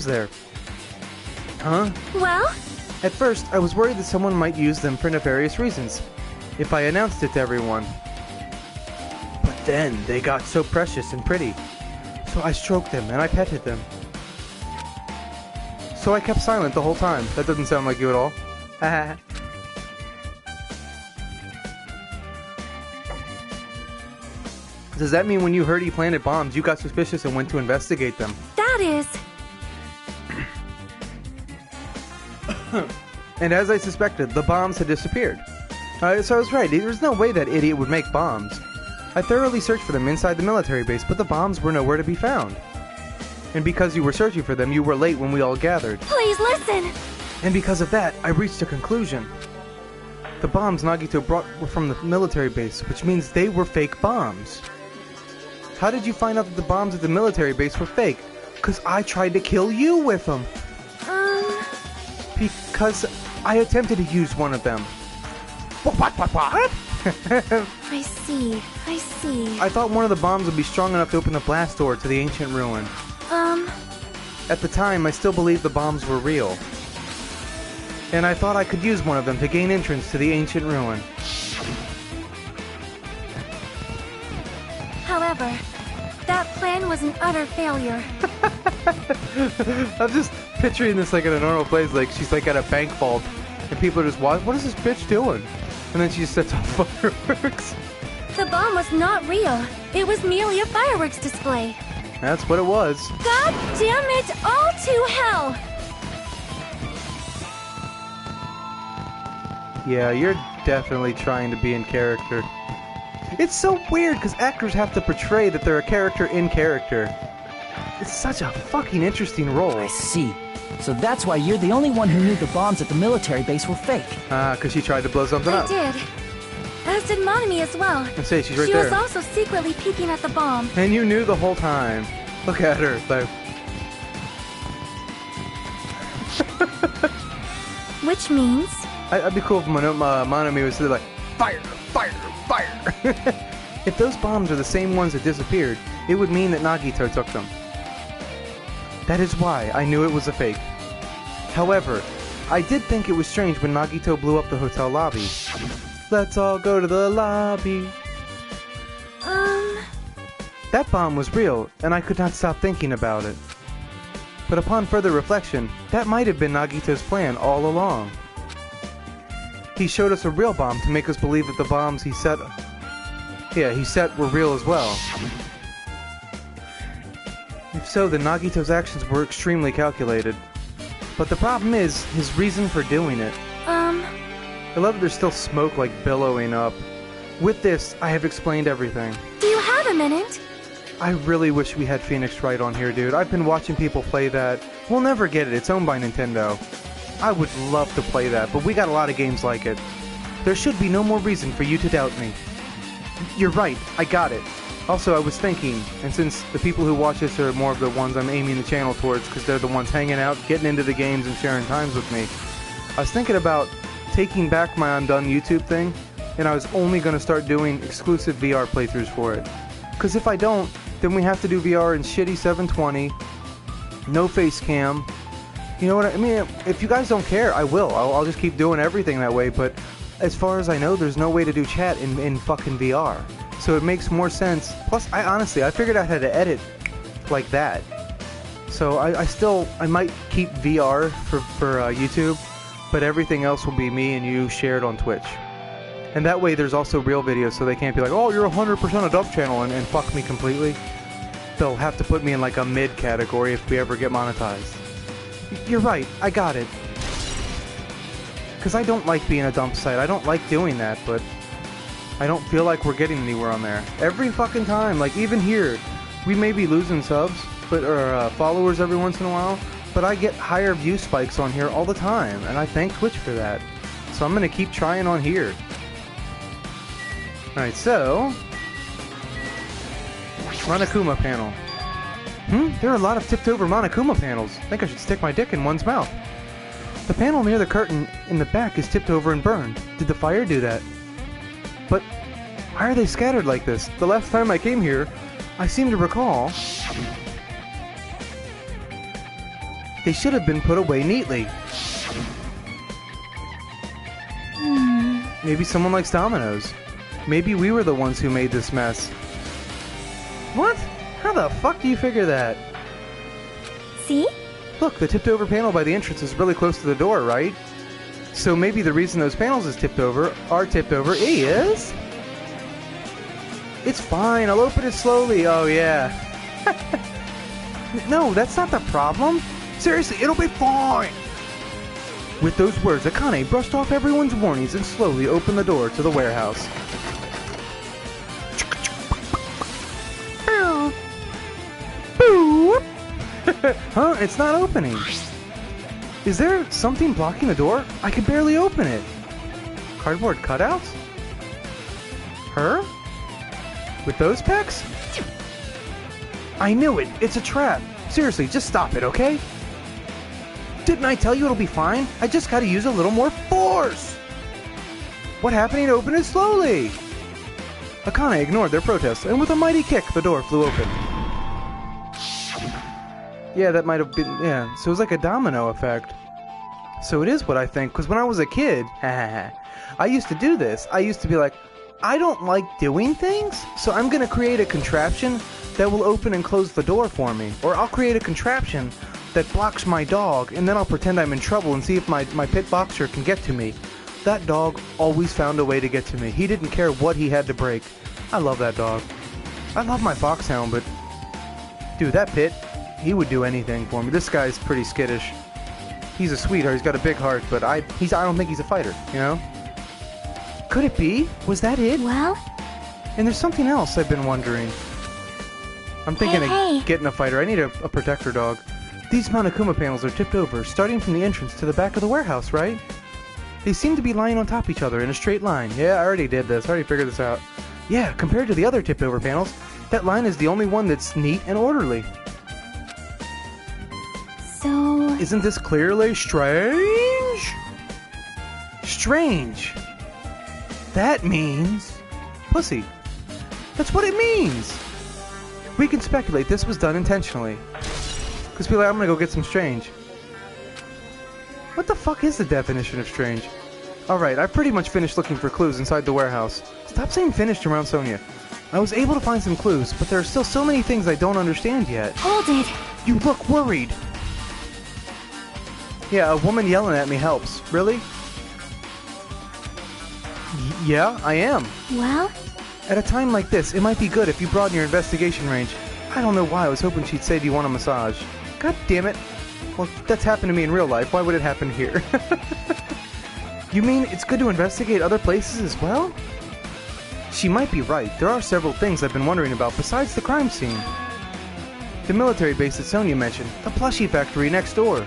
Speaker 1: there. Huh?
Speaker 4: Well?
Speaker 1: At first, I was worried that someone might use them for nefarious reasons, if I announced it to everyone. But then, they got so precious and pretty. So I stroked them and I petted them. So I kept silent the whole time. That doesn't sound like you at all. Does that mean when you heard he planted bombs, you got suspicious and went to investigate them?
Speaker 4: That is...
Speaker 1: And as I suspected, the bombs had disappeared. So I was right, there's no way that idiot would make bombs. I thoroughly searched for them inside the military base, but the bombs were nowhere to be found. And because you were searching for them, you were late when we all gathered.
Speaker 4: Please listen!
Speaker 1: And because of that, I reached a conclusion. The bombs Nagito brought were from the military base, which means they were fake bombs. How did you find out that the bombs at the military base were fake? Because I tried to kill you with them. Because I attempted to use one of them. What?
Speaker 4: I see.
Speaker 1: I thought one of the bombs would be strong enough to open the blast door to the ancient ruin. At the time, I still believed the bombs were real. And I thought I could use one of them to gain entrance to the ancient ruin.
Speaker 4: However, that plan was an utter failure.
Speaker 1: I'm just picturing this like in a normal place, like she's like at a bank vault, and people are just watching, what is this bitch doing? And then she just sets off fireworks.
Speaker 4: The bomb was not real. It was merely a fireworks display.
Speaker 1: That's what it was.
Speaker 4: God damn it all to hell!
Speaker 1: Yeah, you're definitely trying to be in character. It's so weird because actors have to portray that they're a character in character. It's such a fucking interesting role.
Speaker 3: I see. So that's why you're the only one who knew the bombs at the military base were fake.
Speaker 1: Ah, because she tried to blow something up.
Speaker 4: I did. As did Monami as well.
Speaker 1: And say she's right
Speaker 4: she
Speaker 1: there.
Speaker 4: was also secretly peeking at the bomb.
Speaker 1: And you knew the whole time. Look at her, like.
Speaker 4: Which means...
Speaker 1: I'd be cool if Monami was like, fire, fire, fire. If those bombs are the same ones that disappeared, it would mean that Nagito took them. That is why I knew it was a fake. However, I did think it was strange when Nagito blew up the hotel lobby. Let's all go to the lobby. That bomb was real, and I could not stop thinking about it. But upon further reflection, that might have been Nagito's plan all along. He showed us a real bomb to make us believe that the bombs he set were real as well. If so, then Nagito's actions were extremely calculated. But the problem is, his reason for doing it. I love that there's still smoke like billowing up. With this, I have explained everything.
Speaker 4: Do you have a minute?
Speaker 1: I really wish we had Phoenix Wright on here, dude. I've been watching people play that. We'll never get it. It's owned by Nintendo. I would love to play that, but we got a lot of games like it. There should be no more reason for you to doubt me. You're right. I got it. Also, I was thinking, and since the people who watch this are more of the ones I'm aiming the channel towards because they're the ones hanging out, getting into the games, and sharing times with me, I was thinking about taking back my I'm done YouTube thing, and I was only going to start doing exclusive VR playthroughs for it. Because if I don't, then we have to do VR in shitty 720, no face cam. You know what I mean? If you guys don't care, I will. I'll just keep doing everything that way, but as far as I know, there's no way to do chat in fucking VR. So it makes more sense. Plus, I figured out how to edit like that. So I might keep VR for YouTube, but everything else will be me and you shared on Twitch. And that way there's also real videos, so they can't be like, oh, you're 100% a dub channel and fuck me completely. They'll have to put me in like a mid category if we ever get monetized. You're right, I got it. Because I don't like being a dump site. I don't like doing that, but I don't feel like we're getting anywhere on there. Every fucking time, like even here, we may be losing subs, or followers every once in a while, but I get higher view spikes on here all the time, and I thank Twitch for that. So I'm gonna keep trying on here. Alright, so... Monokuma panel. There are a lot of tipped-over Monokuma panels. I think I should stick my dick in one's mouth. The panel near the curtain in the back is tipped over and burned. Did the fire do that? But why are they scattered like this? The last time I came here, I seem to recall... They should have been put away neatly. Maybe someone likes Domino's. Maybe we were the ones who made this mess. What? How the fuck do you figure that?
Speaker 4: See?
Speaker 1: Look, the tipped over panel by the entrance is really close to the door, right? So maybe the reason those panels are tipped over is... It's fine, I'll open it slowly. Oh yeah. No, that's not the problem. Seriously, it'll be fine. With those words, Akane brushed off everyone's warnings and slowly opened the door to the warehouse. Huh? It's not opening. Is there something blocking the door? I can barely open it. Cardboard cutouts? Her? With those pecs? I knew it! It's a trap! Seriously, just stop it, okay? Didn't I tell you it'll be fine? I just gotta use a little more force! What happened to open it slowly? Akane ignored their protests, and with a mighty kick, the door flew open. Yeah, that might have been... yeah, so it was like a domino effect. So it is what I think, because when I was a kid, I used to do this. I used to be like, I don't like doing things, so I'm gonna create a contraption that will open and close the door for me. Or I'll create a contraption that blocks my dog, and then I'll pretend I'm in trouble and see if my pit boxer can get to me. That dog always found a way to get to me. He didn't care what he had to break. I love that dog. I love my foxhound, but... dude, that pit, he would do anything for me. This guy's pretty skittish. He's a sweetheart, he's got a big heart, but I don't think he's a fighter, you know? Could it be? Was that it?
Speaker 4: Well?
Speaker 1: And there's something else I've been wondering. I'm thinking of getting a fighter. I need a protector dog. These Monokuma panels are tipped over, starting from the entrance to the back of the warehouse, right? They seem to be lying on top of each other in a straight line. Yeah, I already did this. I already figured this out. Yeah, compared to the other tipped over panels, that line is the only one that's neat and orderly.
Speaker 4: So...
Speaker 1: isn't this clearly strange? Strange. That means... pussy. That's what it means. We can speculate this was done intentionally. Because people are like, I'm gonna go get some strange. What the fuck is the definition of strange? Alright, I pretty much finished looking for clues inside the warehouse. Stop saying finished around Sonia. I was able to find some clues, but there are still so many things I don't understand yet.
Speaker 4: Hold it!
Speaker 1: You look worried! Yeah, a woman yelling at me helps. Really? Yeah, I am.
Speaker 4: Well?
Speaker 1: At a time like this, it might be good if you broaden your investigation range. I don't know why I was hoping she'd say, do you want a massage? God damn it. Well, that's happened to me in real life. Why would it happen here? You mean it's good to investigate other places as well? She might be right. There are several things I've been wondering about besides the crime scene. The military base that Sonia mentioned, the plushie factory next door,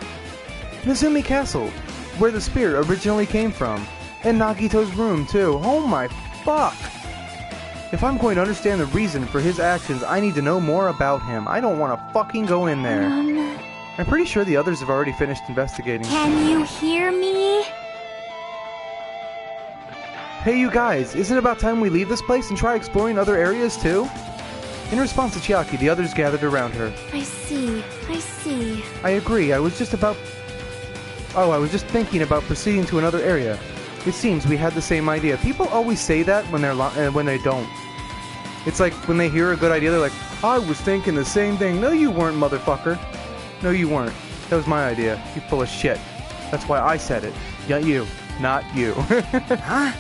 Speaker 1: Nezumi Castle, where the spear originally came from, and Nagito's room too. Oh my fuck! If I'm going to understand the reason for his actions, I need to know more about him. I don't want to fucking go in there. I'm pretty sure the others have already finished investigating.
Speaker 4: Can you hear me?
Speaker 1: Hey you guys, isn't it about time we leave this place and try exploring other areas too? In response to Chiaki, the others gathered around her.
Speaker 4: I see.
Speaker 1: I agree, I was just thinking about proceeding to another area. It seems we had the same idea. People always say that when they don't. It's like when they hear a good idea, they're like, I was thinking the same thing. No, you weren't, motherfucker. No, you weren't. That was my idea. You full of shit. That's why I said it. Yeah, you. Not you. Huh?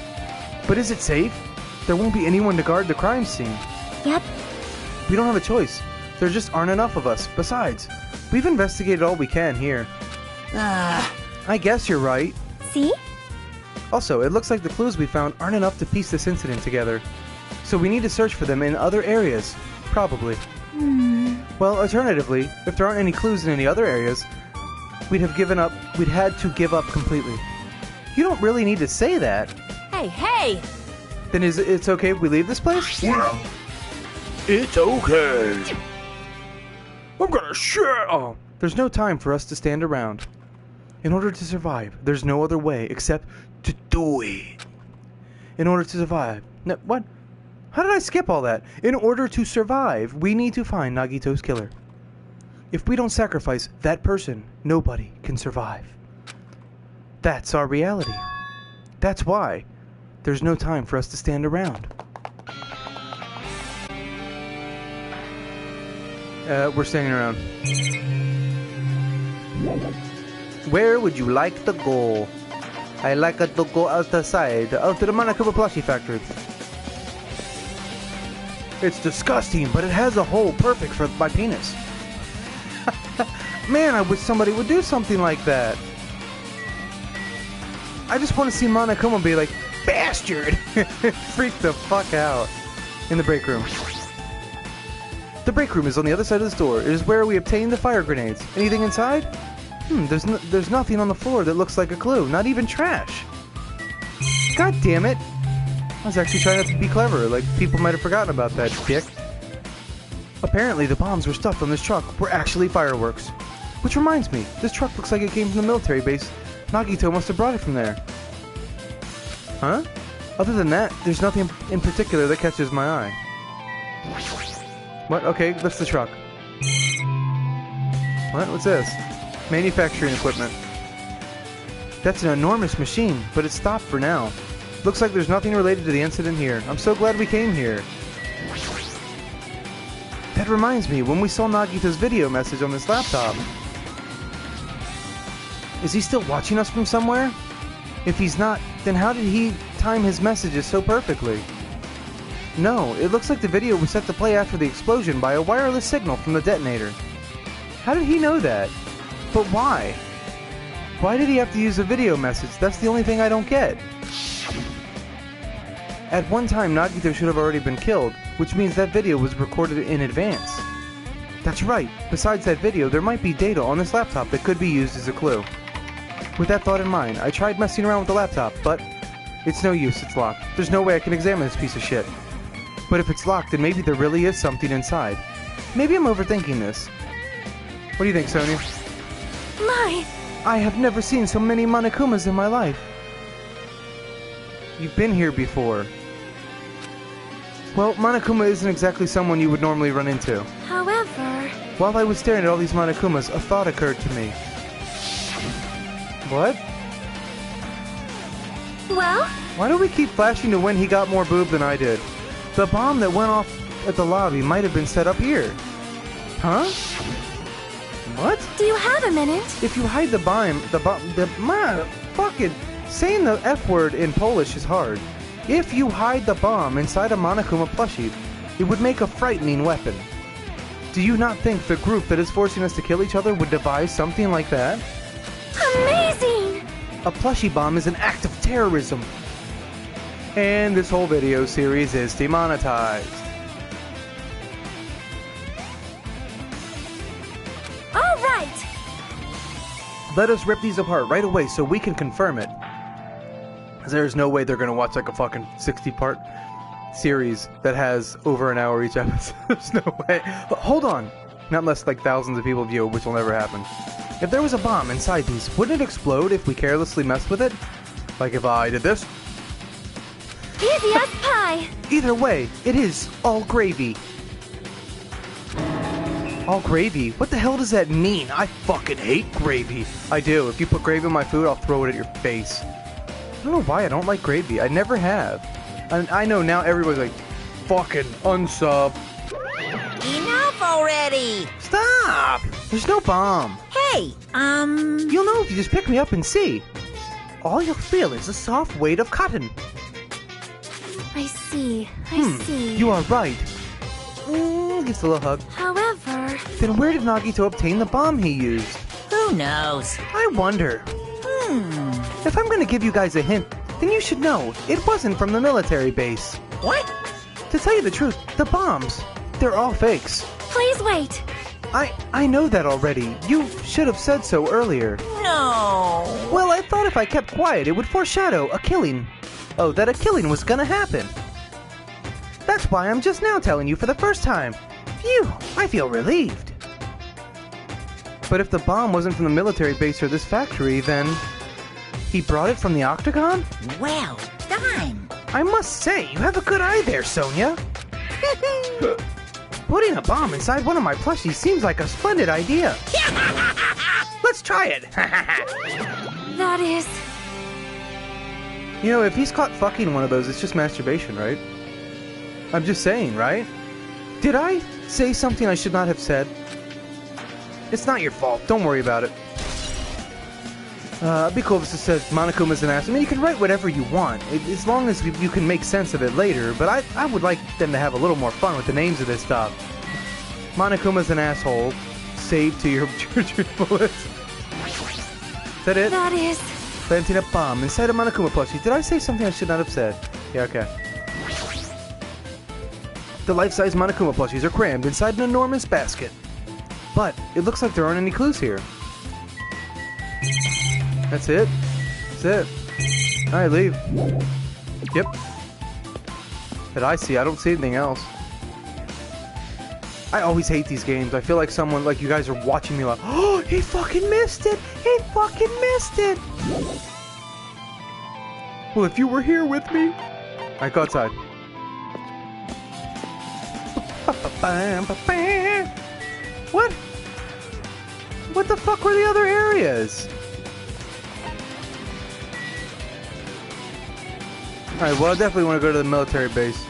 Speaker 1: But is it safe? There won't be anyone to guard the crime scene.
Speaker 4: Yep.
Speaker 1: We don't have a choice. There just aren't enough of us. Besides, we've investigated all we can here. I guess you're right.
Speaker 4: See?
Speaker 1: Also, it looks like the clues we found aren't enough to piece this incident together. So we need to search for them in other areas. Probably. Well, alternatively, if there aren't any clues in any other areas, we'd had to give up completely. You don't really need to say that.
Speaker 2: Hey!
Speaker 1: Then it's okay if we leave this place?
Speaker 5: Well, it's okay. I'm gonna share.
Speaker 1: Oh, there's no time for us to stand around. In order to survive, there's no other way except to do it. In order to survive... No, what? How did I skip all that? In order to survive, we need to find Nagito's killer. If we don't sacrifice that person, nobody can survive. That's our reality. That's why there's no time for us to stand around. We're standing around. Where would you like to go? I like to go outside, out to the Monokuma plushie factory. It's disgusting, but it has a hole perfect for my penis. Man, I wish somebody would do something like that. I just want to see Monokuma be like, bastard! Freak the fuck out. In the break room. The break room is on the other side of the store. It is where we obtain the fire grenades. Anything inside? There's nothing on the floor that looks like a clue. Not even trash. God damn it. I was actually trying to be clever. Like, people might have forgotten about that dick. Apparently, the bombs were stuffed on this truck were actually fireworks. Which reminds me, this truck looks like it came from the military base. Nagito must have brought it from there. Huh? Other than that, there's nothing in particular that catches my eye. What? Okay, lift the truck. What? What's this? Manufacturing equipment. That's an enormous machine, but it's stopped for now. Looks like there's nothing related to the incident here. I'm so glad we came here. That reminds me, when we saw Nagito's video message on this laptop. Is he still watching us from somewhere? If he's not, then how did he time his messages so perfectly? No, it looks like the video was set to play after the explosion by a wireless signal from the detonator. How did he know that? But why? Why did he have to use a video message? That's the only thing I don't get. At one time, Nagito should have already been killed, which means that video was recorded in advance. That's right. Besides that video, there might be data on this laptop that could be used as a clue. With that thought in mind, I tried messing around with the laptop, but it's no use, it's locked. There's no way I can examine this piece of shit. But if it's locked, then maybe there really is something inside. Maybe I'm overthinking this. What do you think, Sonia?
Speaker 4: My!
Speaker 1: I have never seen so many Monokumas in my life. You've been here before. Well, Monokuma isn't exactly someone you would normally run into.
Speaker 4: However...
Speaker 1: While I was staring at all these Monokumas, a thought occurred to me. What?
Speaker 4: Well?
Speaker 1: Why do we keep flashing to when he got more boob than I did? The bomb that went off at the lobby might have been set up here. Huh? What?
Speaker 4: Do you have a minute?
Speaker 1: If you hide fucking saying the F word in Polish is hard. If you hide the bomb inside a Monokuma plushie, it would make a frightening weapon. Do you not think the group that is forcing us to kill each other would devise something like that?
Speaker 4: Amazing!
Speaker 1: A plushie bomb is an act of terrorism. And this whole video series is demonetized.
Speaker 4: All right!
Speaker 1: Let us rip these apart right away so we can confirm it. There's no way they're gonna watch like a fucking 60-part series that has over an hour each episode. There's no way. But hold on. Not unless like thousands of people view it, which will never happen. If there was a bomb inside these, wouldn't it explode if we carelessly messed with it? Like if I did this?
Speaker 4: Easy as pie!
Speaker 1: Either way, it is all gravy. All gravy? What the hell does that mean? I fucking hate gravy. I do. If you put gravy on my food, I'll throw it at your face. I don't know why I don't like gravy. I never have. And I know now everybody's like, fucking unsub.
Speaker 2: Enough already!
Speaker 1: Stop! There's no bomb.
Speaker 2: Hey,
Speaker 1: You'll know if you just pick me up and see. All you'll feel is the soft weight of cotton.
Speaker 4: I see. I see.
Speaker 1: You are right. Gives a little hug.
Speaker 4: However...
Speaker 1: Then where did Nagito obtain the bomb he used?
Speaker 2: who knows?
Speaker 1: I wonder. If I'm gonna give you guys a hint, then you should know it wasn't from the military base.
Speaker 2: What?
Speaker 1: To tell you the truth, the bombs, they're all fakes.
Speaker 4: Please wait.
Speaker 1: I know that already. You should have said so earlier.
Speaker 2: No.
Speaker 1: Well, I thought if I kept quiet, it would foreshadow a killing. Oh, that a killing was gonna happen. That's why I'm just now telling you for the first time. Phew, I feel relieved. But if the bomb wasn't from the military base or this factory, then... he brought it from the Octagon?
Speaker 2: Well done.
Speaker 1: I must say, you have a good eye there, Sonia. Putting a bomb inside one of my plushies seems like a splendid idea. Let's try it.
Speaker 4: That is...
Speaker 1: You know, if he's caught fucking one of those, it's just masturbation, right? I'm just saying, right? Did I say something I should not have said? It's not your fault. Don't worry about it. It'd be cool if it says Monokuma's an ass. I mean, you can write whatever you want, as long as you can make sense of it later, but I would like them to have a little more fun with the names of this stuff. Monokuma's an asshole. Save to your bullets. Is that it?
Speaker 4: That is...
Speaker 1: Planting a bomb inside a Monokuma plushie. Did I say something I should not have said? Yeah, okay. The life-size Monokuma plushies are crammed inside an enormous basket. But it looks like there aren't any clues here. That's it? That's it. Alright, leave. Yep. That I see. I don't see anything else. I always hate these games. I feel like someone, like you guys are watching me like, oh, he fucking missed it! He fucking missed it! Well, if you were here with me... Alright, go outside. What? What the fuck were the other areas? Alright, well, I definitely want to go to the military base.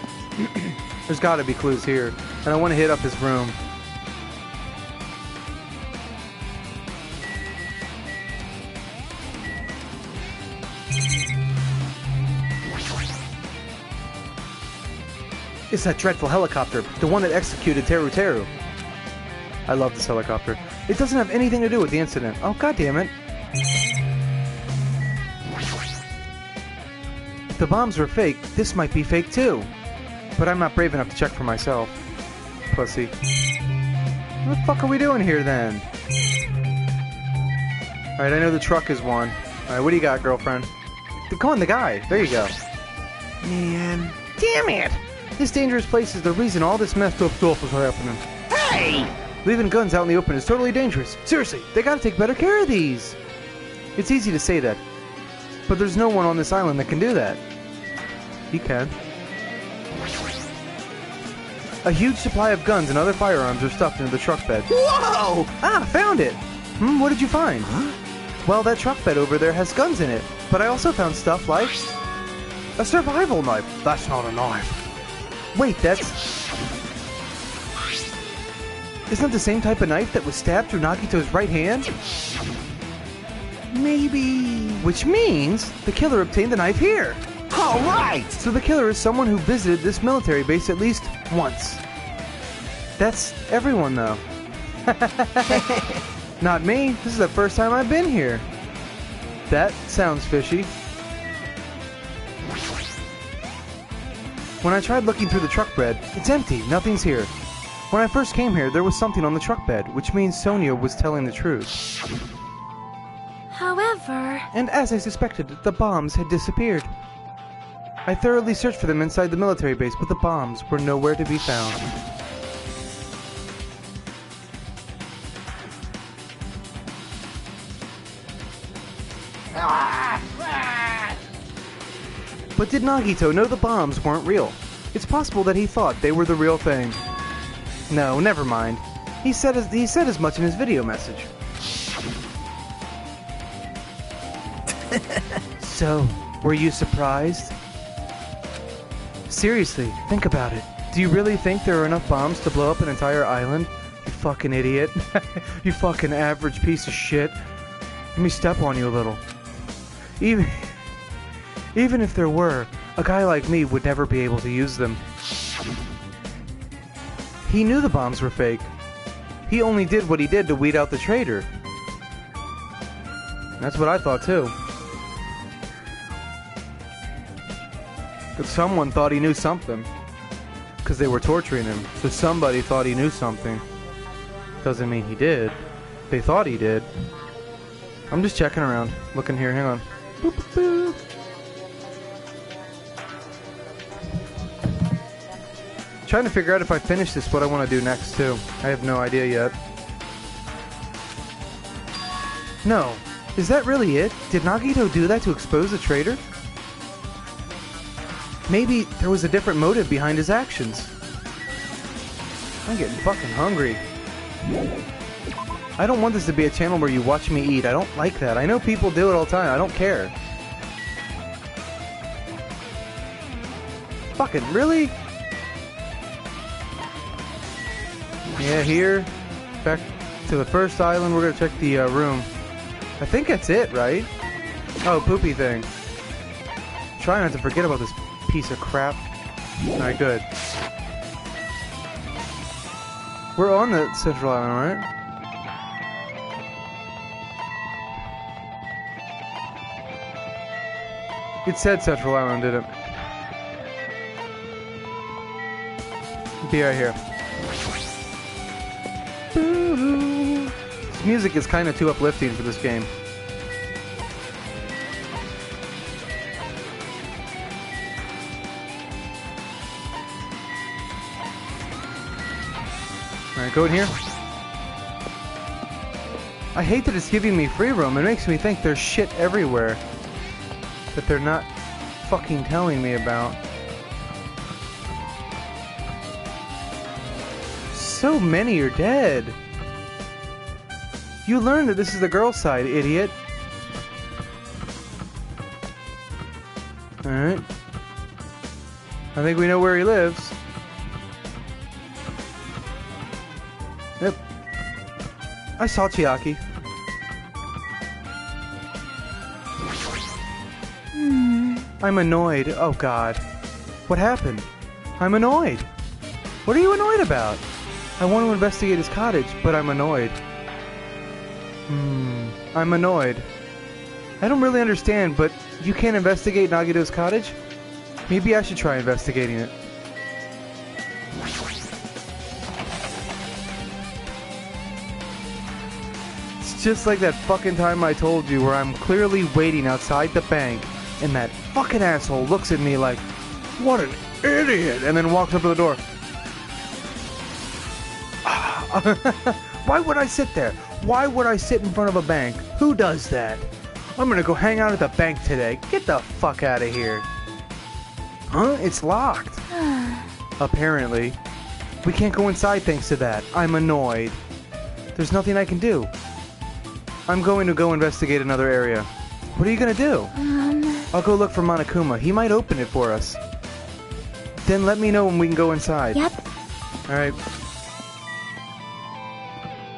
Speaker 1: There's gotta be clues here. And I want to hit up his room. It's that dreadful helicopter, the one that executed Teru Teru. I love this helicopter. It doesn't have anything to do with the incident. Oh, god damn it. If the bombs were fake, this might be fake too. But I'm not brave enough to check for myself. Pussy. What the fuck are we doing here then? Alright, I know the truck is one. Alright, what do you got, girlfriend? Come on, the guy. There you go. Man. Damn it! This dangerous place is the reason all this messed up stuff is happening.
Speaker 2: Hey!
Speaker 1: Leaving guns out in the open is totally dangerous. Seriously, they gotta take better care of these. It's easy to say that, but there's no one on this island that can do that. He can. A huge supply of guns and other firearms are stuffed into the truck bed.
Speaker 2: Whoa!
Speaker 1: Ah, found it! What did you find? Huh? Well, that truck bed over there has guns in it, but I also found stuff like... a survival knife. That's not a knife. Wait, that's... Isn't it the same type of knife that was stabbed through Nagito's right hand? Maybe... Which means the killer obtained the knife here.
Speaker 2: All right!
Speaker 1: So the killer is someone who visited this military base at least once. That's everyone, though. Not me. This is the first time I've been here. That sounds fishy. When I tried looking through the truck bed, it's empty. Nothing's here. When I first came here, there was something on the truck bed, which means Sonia was telling the truth.
Speaker 4: However...
Speaker 1: And as I suspected, the bombs had disappeared. I thoroughly searched for them inside the military base, but the bombs were nowhere to be found. But did Nagito know the bombs weren't real? It's possible that he thought they were the real thing. No, never mind. He said as much in his video message. So, were you surprised? Seriously, think about it. Do you really think there are enough bombs to blow up an entire island? You fucking idiot. You fucking average piece of shit. Let me step on you a little. Even if there were, a guy like me would never be able to use them. He knew the bombs were fake. He only did what he did to weed out the traitor. That's what I thought too. But someone thought he knew something. Because they were torturing him. So somebody thought he knew something. Doesn't mean he did. They thought he did. I'm just checking around. Looking here, hang on. Boop, boop, boop. Trying to figure out if I finish this, what I want to do next too. I have no idea yet. No. Is that really it? Did Nagito do that to expose the traitor? Maybe there was a different motive behind his actions. I'm getting fucking hungry. I don't want this to be a channel where you watch me eat. I don't like that. I know people do it all the time. I don't care. Fucking really? Yeah, here. Back to the first island. We're gonna check the room. I think that's it, right? Oh, poopy thing. Try not to forget about this piece of crap. Alright, good. We're on the Central Island, right? It said Central Island, didn't it? Be right here. This music is kind of too uplifting for this game. Alright, go in here. I hate that it's giving me free roam. It makes me think there's shit everywhere that they're not fucking telling me about. So many are dead. You learned that this is the girl's side, idiot. Alright. I think we know where he lives. Yep. I saw Chiaki. I'm annoyed. Oh god. What happened? I'm annoyed. What are you annoyed about? I want to investigate his cottage, but I'm annoyed. I'm annoyed. I don't really understand, but you can't investigate Nagito's cottage? Maybe I should try investigating it. It's just like that fucking time I told you where I'm clearly waiting outside the bank and that fucking asshole looks at me like, what an idiot, and then walks up to the door. Why would I sit there? Why would I sit in front of a bank? Who does that? I'm gonna go hang out at the bank today. Get the fuck out of here. Huh? It's locked. Apparently. We can't go inside thanks to that. I'm annoyed. There's nothing I can do. I'm going to go investigate another area. What are you gonna do? I'll go look for Monokuma. He might open it for us. Then let me know when we can go inside.
Speaker 4: Yep.
Speaker 1: Alright.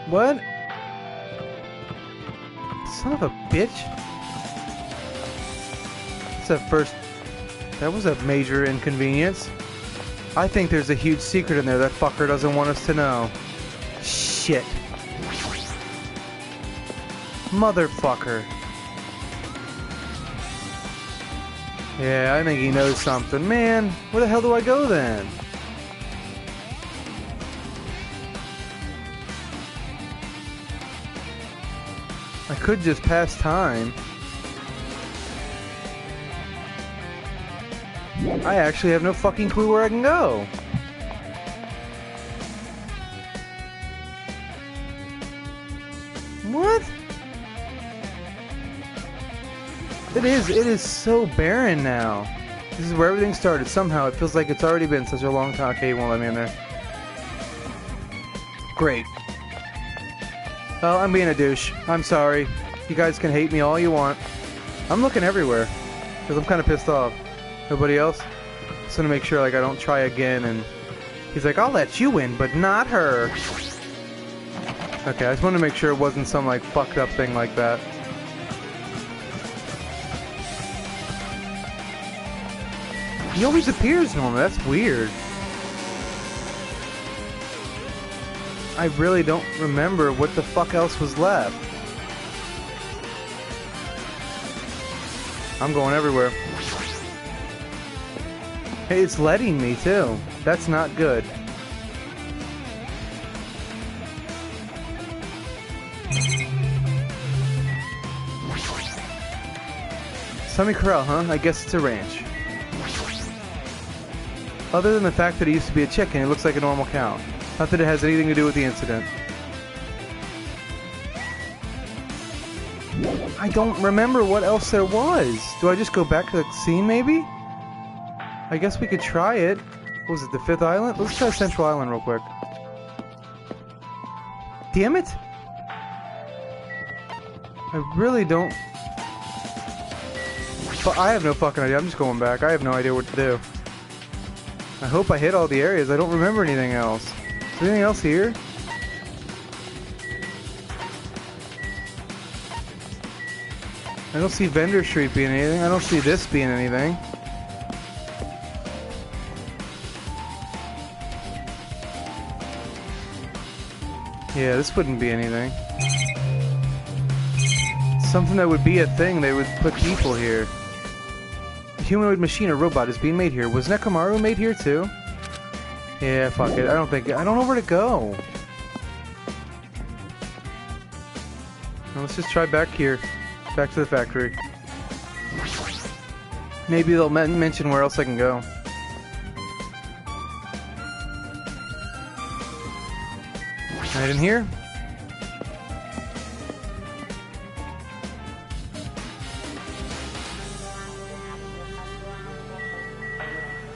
Speaker 1: What? Son of a bitch. That was a major inconvenience. I think there's a huge secret in there that fucker doesn't want us to know. Shit. Motherfucker. Yeah, I think he knows something. Man, where the hell do I go then? I could just pass time. I actually have no fucking clue where I can go. What? It is so barren now. This is where everything started. Somehow it feels like it's already been such a long time. Okay, you won't let me in there. Great. Well, I'm being a douche. I'm sorry. You guys can hate me all you want. I'm looking everywhere because I'm kind of pissed off. Nobody else? Just gonna make sure like I don't try again. And he's like, I'll let you in, but not her. Okay, I just wanted to make sure it wasn't some like fucked up thing like that. He always appears normally. That's weird. I really don't remember what the fuck else was left. I'm going everywhere. Hey, it's letting me too. That's not good. Semi Corral, huh? I guess it's a ranch. Other than the fact that it used to be a chicken, it looks like a normal cow. Not that it has anything to do with the incident. I don't remember what else there was. Do I just go back to the scene, maybe? I guess we could try it. What was it, the 5th island? Let's try Central Island real quick. Damn it! I really don't... But I have no fucking idea. I'm just going back. I have no idea what to do. I hope I hit all the areas. I don't remember anything else. Is there anything else here? I don't see Vendor Street being anything. I don't see this being anything. Yeah, this wouldn't be anything. Something that would be a thing, they would put people here. A humanoid machine or robot is being made here. Was Nekomaru made here too? Yeah, fuck it. I don't know where to go. Well, let's just try back here. Back to the factory. Maybe they'll mention where else I can go. Right in here?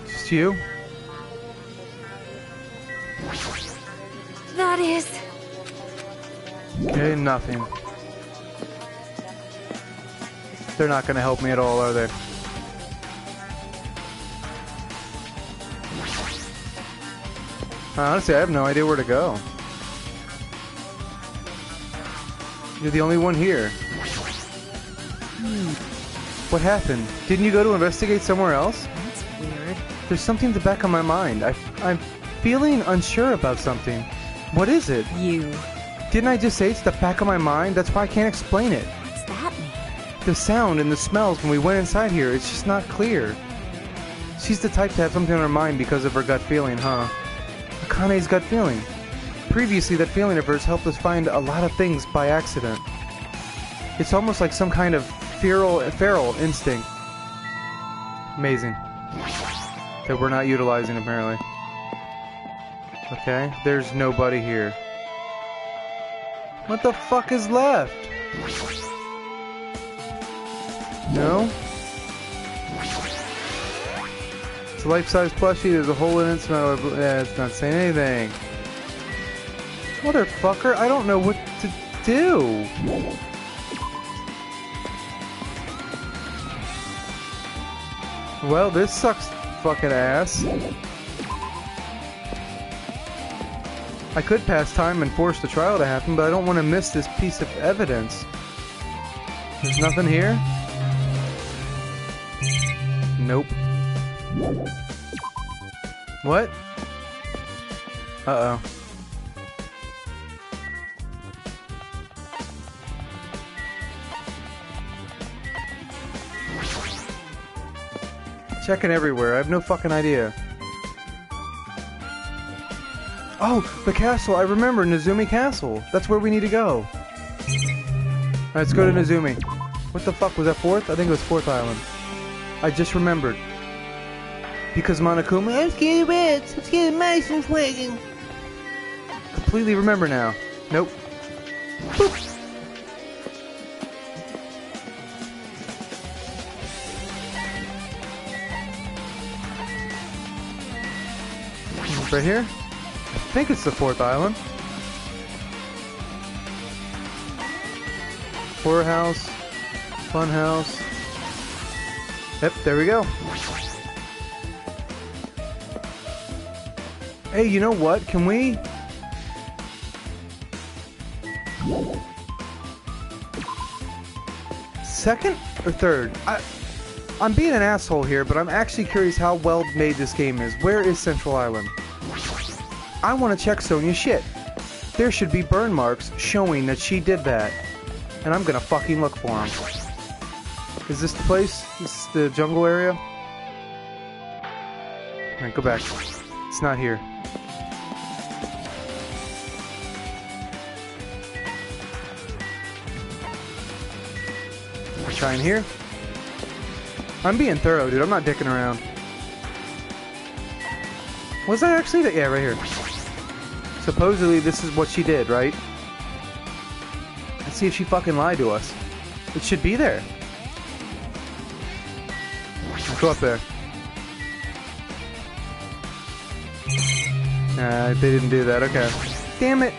Speaker 1: Just you?
Speaker 4: That is...
Speaker 1: Okay, nothing. They're not gonna help me at all, are they? Honestly, I have no idea where to go. You're the only one here. What happened? Didn't you go to investigate somewhere else?
Speaker 3: That's weird.
Speaker 1: There's something at the back of my mind. I'm feeling unsure about something. What is it?
Speaker 3: You.
Speaker 1: Didn't I just say it's the back of my mind? That's why I can't explain it.
Speaker 3: What's that mean?
Speaker 1: The sound and the smells when we went inside here, it's just not clear. She's the type to have something on her mind because of her gut feeling, huh? Akane's gut feeling. Previously, that feeling of hers helped us find a lot of things by accident. It's almost like some kind of feral instinct. Amazing. That we're not utilizing, apparently. Okay, there's nobody here. What the fuck is left? No? It's a life-size plushie, there's a hole in it, it's not saying anything. Motherfucker, I don't know what to do. Well, this sucks fucking ass. I could pass time and force the trial to happen, but I don't want to miss this piece of evidence. There's nothing here? Nope. What? Uh-oh. Checking everywhere. I have no fucking idea. Oh, the castle. I remember Nezumi Castle. That's where we need to go. Alright, let's go to Nezumi. What the fuck? Was that 4th? I think it was 4th Island. I just remembered. Because Monokuma... I'm scared of rats. I'm scared of mice and flagging. Completely remember now. Nope. Boop. Right here? I think it's the 4th island. Horror house. Fun house. Yep, there we go. Hey, you know what? Can we... Second or third? I'm being an asshole here, but I'm actually curious how well made this game is. Where is Central Island? I want to check Sonia's shit. There should be burn marks showing that she did that. And I'm gonna fucking look for them. Is this the place? This is the jungle area? Alright, go back. It's not here. I'll try in here. I'm being thorough, dude. I'm not dicking around. Was that actually that? Yeah, right here. Supposedly, this is what she did, right? Let's see if she fucking lied to us. It should be there. Let's go up there. They didn't do that. Okay. Damn it.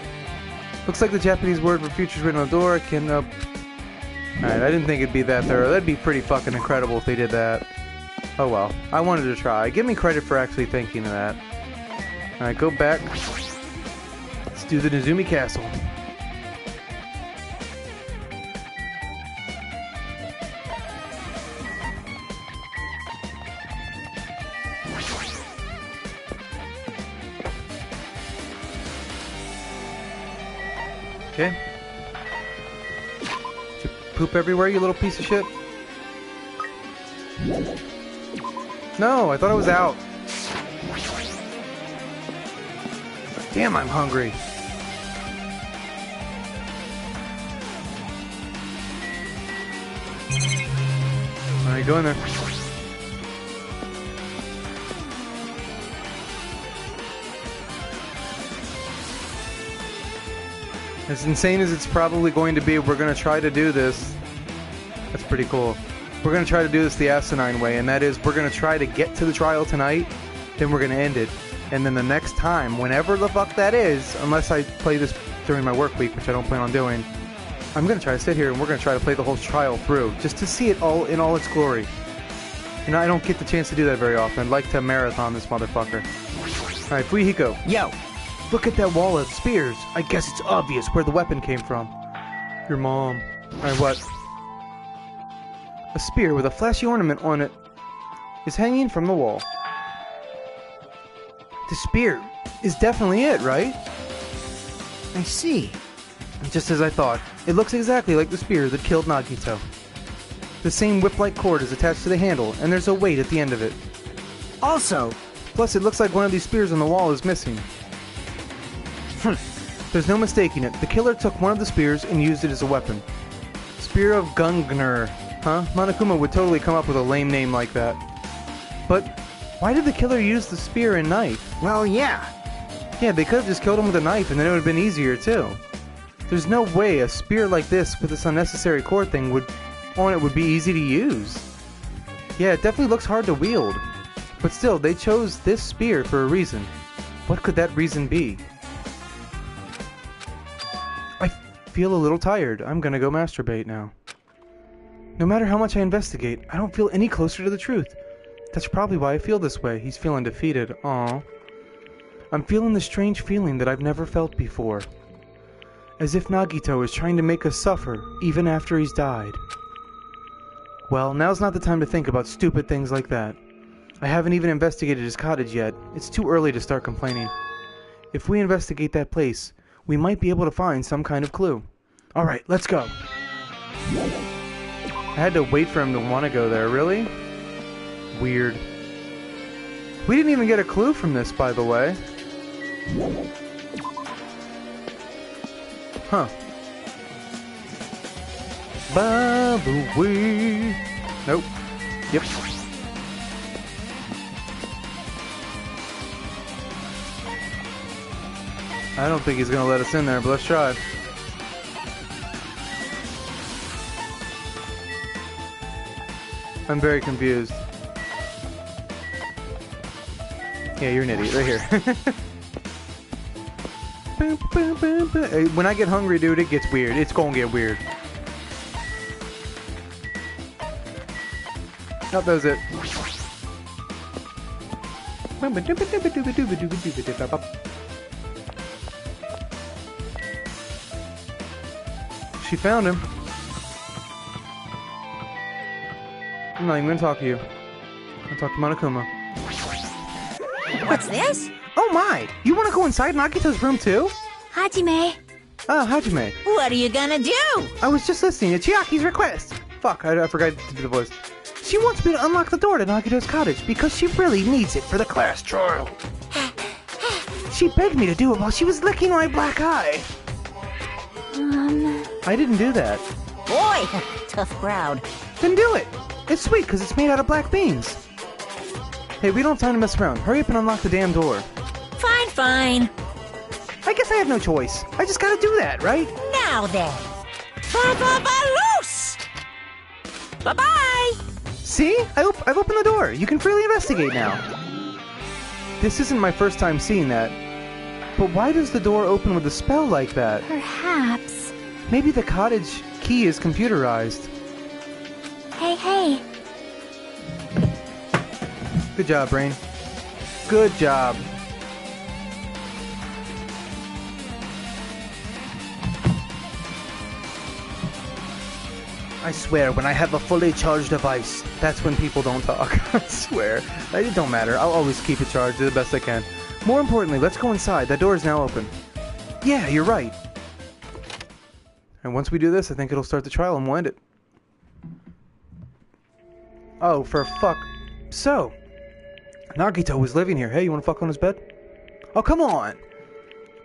Speaker 1: Looks like the Japanese word for future's written on the door. I can, Alright, I didn't think it'd be that thorough. That'd be pretty fucking incredible if they did that. Oh well. I wanted to try. Give me credit for actually thinking of that. Alright, go back. Let's do the Nezumi Castle. Okay. Did you poop everywhere, you little piece of shit? No, I thought it was out. Damn, I'm hungry. Alright, go in there. As insane as it's probably going to be, we're going to try to do this. That's pretty cool. We're going to try to do this the asinine way, and that is we're going to try to get to the trial tonight, then we're going to end it. And then the next time, whenever the fuck that is, unless I play this during my work week, which I don't plan on doing, I'm going to try to sit here and we're going to try to play the whole trial through, just to see it all in all its glory. You know, I don't get the chance to do that very often. I'd like to marathon this motherfucker. Alright, Fuihiko.
Speaker 3: Yo,
Speaker 1: Look at that wall of spears. I guess it's obvious where the weapon came from. Your mom. Alright, what? A spear with a flashy ornament on it is hanging from the wall. The spear is definitely it, right?
Speaker 3: I see.
Speaker 1: Just as I thought. It looks exactly like the spear that killed Nagito. The same whip-like cord is attached to the handle, and there's a weight at the end of it.
Speaker 3: Also,
Speaker 1: Plus, it looks like one of these spears on the wall is missing. There's no mistaking it. The killer took one of the spears and used it as a weapon. Spear of Gungnir. Huh? Monokuma would totally come up with a lame name like that. But why did the killer use the spear and knife?
Speaker 3: well, yeah.
Speaker 1: Yeah, they could have just killed him with a knife and then it would have been easier too. There's no way a spear like this with this unnecessary cord thing would be easy to use. Yeah, it definitely looks hard to wield. But still, they chose this spear for a reason. What could that reason be? I feel a little tired. I'm gonna go masturbate now. No matter how much I investigate, I don't feel any closer to the truth. That's probably why I feel this way. He's feeling defeated. Aww. I'm feeling the strange feeling that I've never felt before. As if Nagito is trying to make us suffer, even after he's died. Well, now's not the time to think about stupid things like that. I haven't even investigated his cottage yet. It's too early to start complaining. If we investigate that place, we might be able to find some kind of clue. Alright, let's go. I had to wait for him to want to go there, really? Weird. We didn't even get a clue from this, by the way. Huh. By the way... Nope. Yep. I don't think he's gonna let us in there, but let's try. I'm very confused. Yeah, you're an idiot. Right here. When I get hungry, dude, it gets weird. It's gonna get weird. Oh, that was it. She found him. I'm not even gonna talk to you. I'll talk to Monokuma.
Speaker 4: What's this?
Speaker 1: Oh my! You wanna go inside Nagito's room too?
Speaker 4: Hajime.
Speaker 1: Ah, Hajime.
Speaker 6: What are you gonna do?
Speaker 1: I was just listening to Chiaki's request. Fuck, I forgot to do the voice. She wants me to unlock the door to Nagito's cottage because she really needs it for the class trial. She begged me to do it while she was licking my black eye. I didn't do that.
Speaker 6: Boy, tough crowd.
Speaker 1: Then do it. It's sweet because it's made out of black beans. Hey, we don't have time to mess around. Hurry up and unlock the damn door.
Speaker 6: Fine, fine.
Speaker 1: I guess I have no choice. I just gotta do that, right?
Speaker 6: Now then. Loose! Bye-bye!
Speaker 1: See? I've opened the door. You can freely investigate now. This isn't my first time seeing that. But why does the door open with a spell like that?
Speaker 4: Perhaps.
Speaker 1: Maybe the cottage key is computerized.
Speaker 4: Hey.
Speaker 1: Good job, Brain. Good job. I swear, when I have a fully charged device, that's when people don't talk. I swear. It don't matter. I'll always keep it charged the best I can. More importantly, let's go inside. That door is now open. Yeah, you're right. And once we do this, I think it'll start the trial and we'll end it. Oh, for fuck. So, Nagito was living here. Hey, you wanna fuck on his bed? Oh, come on!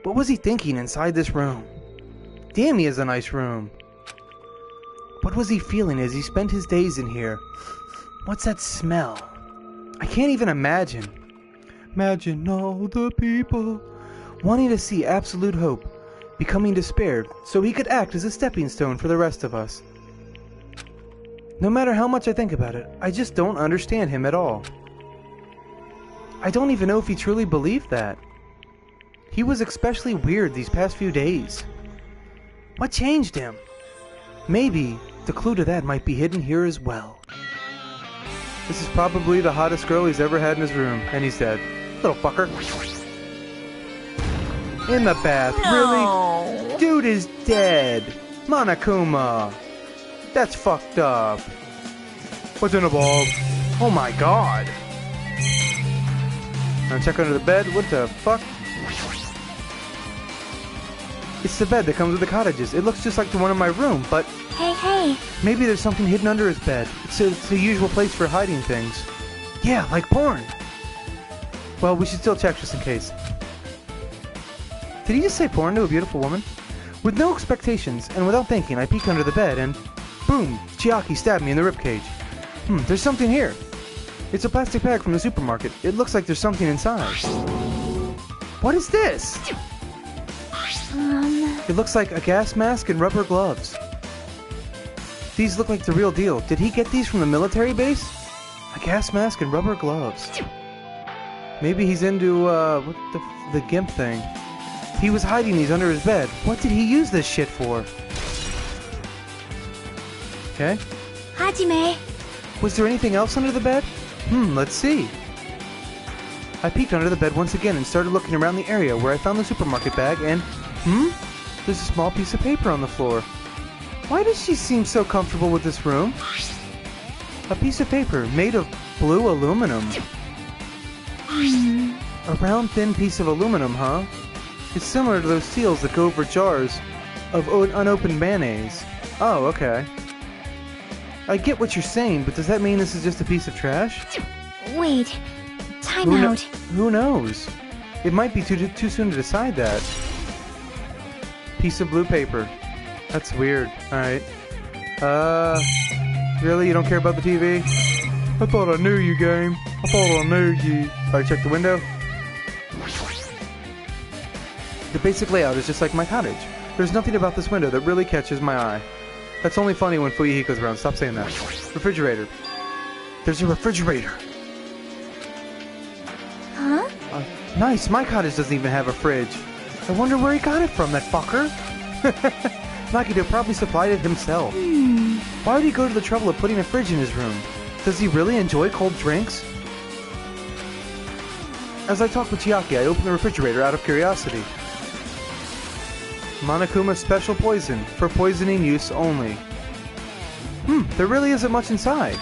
Speaker 1: What was he thinking inside this room? Damn, he has a nice room. What was he feeling as he spent his days in here? What's that smell? I can't even imagine. Imagine all the people wanting to see absolute hope. becoming despaired so he could act as a stepping stone for the rest of us. No matter how much I think about it, I just don't understand him at all. I don't even know if he truly believed that. He was especially weird these past few days. What changed him? Maybe the clue to that might be hidden here as well. This is probably the hottest girl he's ever had in his room, and he's dead. Little fucker. In the bath,
Speaker 6: No.
Speaker 1: really? Dude is dead. Monokuma. That's fucked up. What's in the bulb? Oh my god. Now check under the bed. What the fuck? It's the bed that comes with the cottages. It looks just like the one in my room, but
Speaker 4: Hey.
Speaker 1: maybe there's something hidden under his bed. It's a usual place for hiding things. Yeah, like porn. Well, we should still check just in case. Did he just say porn to a beautiful woman? With no expectations, and without thinking, I peek under the bed and... boom! Chiaki stabbed me in the ribcage. There's something here. It's a plastic bag from the supermarket. It looks like there's something inside. What is this? It looks like a gas mask and rubber gloves. These look like the real deal. Did he get these from the military base? A gas mask and rubber gloves. Maybe he's into, what the GIMP thing. He was hiding these under his bed. What did he use this shit for? Okay.
Speaker 4: Hajime.
Speaker 1: Was there anything else under the bed? Let's see. I peeked under the bed once again and started looking around the area where I found the supermarket bag and... there's a small piece of paper on the floor. Why does she seem so comfortable with this room? A piece of paper made of blue aluminum. A round, thin piece of aluminum, huh? It's similar to those seals that go over jars of unopened mayonnaise. Oh, okay. I get what you're saying, but does that mean this is just a piece of trash?
Speaker 4: Wait. Time out.
Speaker 1: Who knows? It might be too soon to decide that. Piece of blue paper. That's weird. Alright. Really? You don't care about the TV? I thought I knew you, game. I thought I knew you. Alright, check the window. The basic layout is just like my cottage. There's nothing about this window that really catches my eye. That's only funny when Fuyuhiko's around. Stop saying that. Refrigerator. There's a refrigerator.
Speaker 4: Huh?
Speaker 1: Nice. My cottage doesn't even have a fridge. I wonder where he got it from, that fucker. Makito probably supplied it himself. Why would he go to the trouble of putting a fridge in his room? Does he really enjoy cold drinks? As I talked with Chiaki, I opened the refrigerator out of curiosity. Monokuma's special poison, for poisoning use only. There really isn't much inside.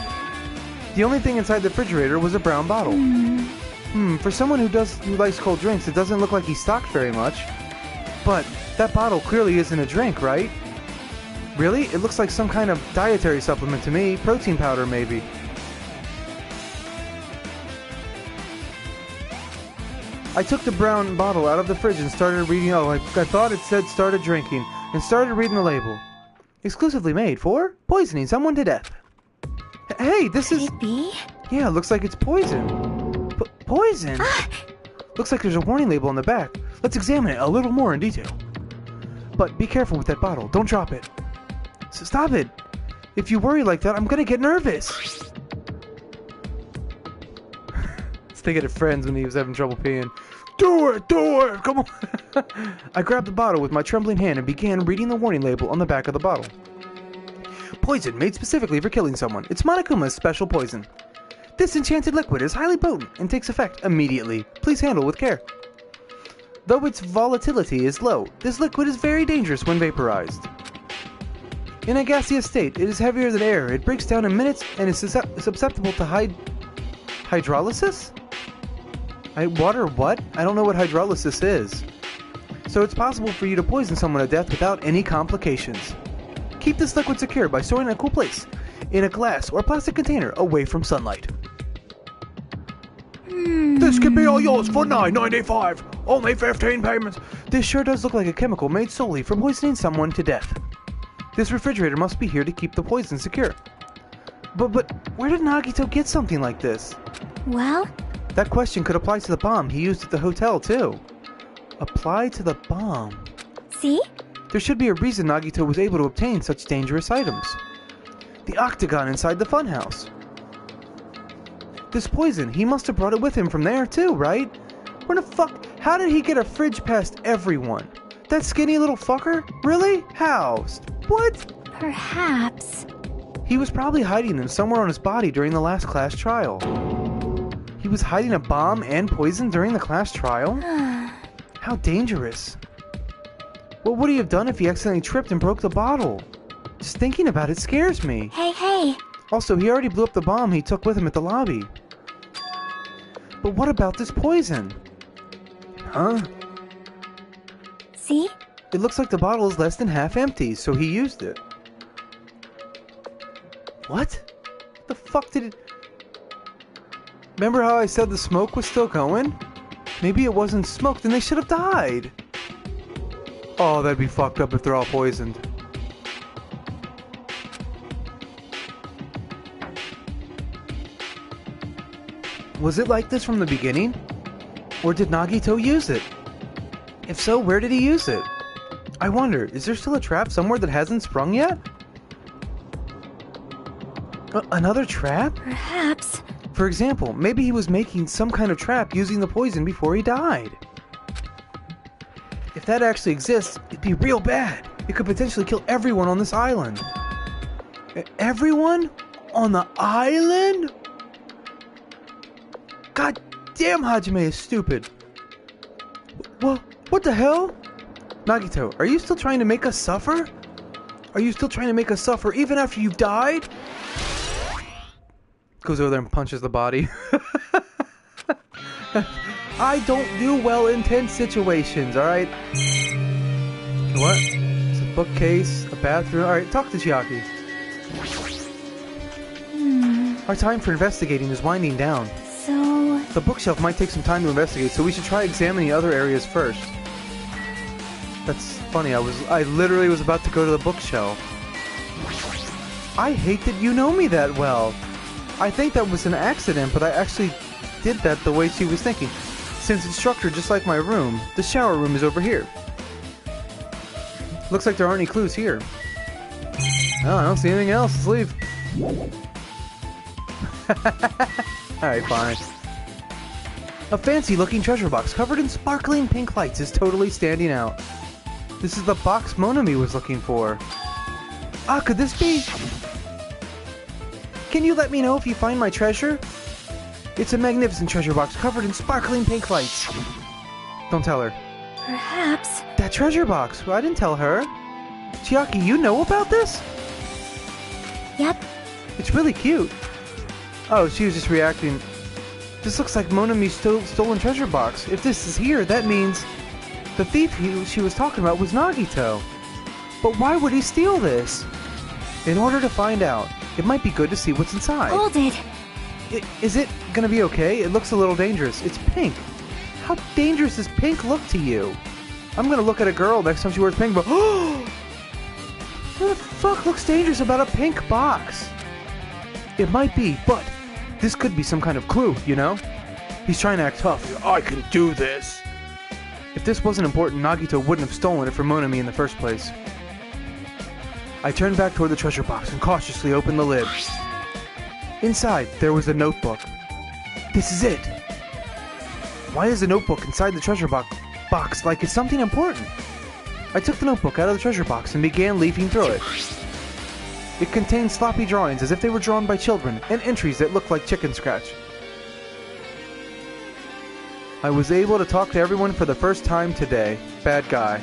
Speaker 1: The only thing inside the refrigerator was a brown bottle. For someone who likes cold drinks, it doesn't look like he stocked very much. But that bottle clearly isn't a drink, right? Really? It looks like some kind of dietary supplement to me. Protein powder, maybe. I took the brown bottle out of the fridge and started reading. I thought it said started drinking, and started reading the label. Exclusively made for poisoning someone to death. Hey, this is...
Speaker 4: Could it be?
Speaker 1: Yeah, looks like it's poison. Poison? Looks like there's a warning label on the back. Let's examine it a little more in detail. But be careful with that bottle. Don't drop it. So stop it. If you worry like that, I'm gonna get nervous. Thinking of Friends when he was having trouble peeing. Do it! Come on! I grabbed the bottle with my trembling hand and began reading the warning label on the back of the bottle. Poison made specifically for killing someone. It's Monokuma's special poison. This enchanted liquid is highly potent and takes effect immediately. Please handle with care. Though its volatility is low, this liquid is very dangerous when vaporized. In a gaseous state, it is heavier than air. It breaks down in minutes and is susceptible to hydrolysis? Water what? I don't know what hydrolysis is. So it's possible for you to poison someone to death without any complications. Keep this liquid secure by storing it in a cool place, in a glass or plastic container away from sunlight.
Speaker 5: This could be all yours for $9.95. Only 15 payments.
Speaker 1: This sure does look like a chemical made solely for poisoning someone to death. This refrigerator must be here to keep the poison secure. But where did Nagito get something like this?
Speaker 4: Well?
Speaker 1: That question could apply to the bomb he used at the hotel, too. Apply to the bomb.
Speaker 4: See?
Speaker 1: There should be a reason Nagito was able to obtain such dangerous items. The octagon inside the funhouse. This poison, he must have brought it with him from there too, right? Where the fuck? How did he get a fridge past everyone? That skinny little fucker? Really? How? What?
Speaker 4: Perhaps.
Speaker 1: He was probably hiding them somewhere on his body during the last class trial. He was hiding a bomb and poison during the class trial? How dangerous. What would he have done if he accidentally tripped and broke the bottle? Just thinking about it scares me.
Speaker 4: Hey.
Speaker 1: Also, he already blew up the bomb he took with him at the lobby. But what about this poison? Huh?
Speaker 4: See?
Speaker 1: It looks like the bottle is less than half empty, so he used it. What? The fuck did it... Remember how I said the smoke was still going? Maybe it wasn't smoke, then they should have died. Oh, that'd be fucked up if they're all poisoned. Was it like this from the beginning? Or did Nagito use it? If so, where did he use it? I wonder, is there still a trap somewhere that hasn't sprung yet? Another trap?
Speaker 4: Perhaps.
Speaker 1: For example, maybe he was making some kind of trap using the poison before he died. If that actually exists, it'd be real bad. It could potentially kill everyone on this island. Everyone? On the island? God damn, Hajime is stupid. What the hell? Nagito, are you still trying to make us suffer? Are you still trying to make us suffer even after you've died? Goes over there and punches the body. I don't do well in tense situations, alright? What? It's a bookcase, a bathroom. Alright, talk to Chiaki. Our time for investigating is winding down.
Speaker 4: So...
Speaker 1: The bookshelf might take some time to investigate, so we should try examining other areas first. That's funny, I literally was about to go to the bookshelf. I hate that you know me that well. I think that was an accident, but I actually did that the way she was thinking. Since it's structured just like my room, the shower room is over here. Looks like there aren't any clues here. Oh, I don't see anything else. Let's leave. Alright, fine. A fancy-looking treasure box covered in sparkling pink lights is totally standing out. This is the box Monami was looking for. Ah, could this be? Can you let me know if you find my treasure? It's a magnificent treasure box covered in sparkling pink lights. Don't tell her.
Speaker 4: Perhaps.
Speaker 1: That treasure box. Well, I didn't tell her. Chiaki, you know about this?
Speaker 4: Yep.
Speaker 1: It's really cute. Oh, she was just reacting. This looks like Monami's stolen treasure box. If this is here, that means the thief she was talking about was Nagito. But why would he steal this? In order to find out, it might be good to see what's inside.
Speaker 4: Hold it.
Speaker 1: Is it gonna be okay? It looks a little dangerous. It's pink. How dangerous does pink look to you? I'm gonna look at a girl next time she wears pink, but what the fuck looks dangerous about a pink box? It might be, but this could be some kind of clue, you know? He's trying to act tough.
Speaker 5: I can do this.
Speaker 1: If this wasn't important, Nagito wouldn't have stolen it from Monami in the first place. I turned back toward the treasure box and cautiously opened the lid. Inside, there was a notebook. This is it. Why is the notebook inside the treasure box like it's something important? I took the notebook out of the treasure box and began leafing through it. It contained sloppy drawings as if they were drawn by children, and entries that looked like chicken scratch. I was able to talk to everyone for the first time today. Bad guy.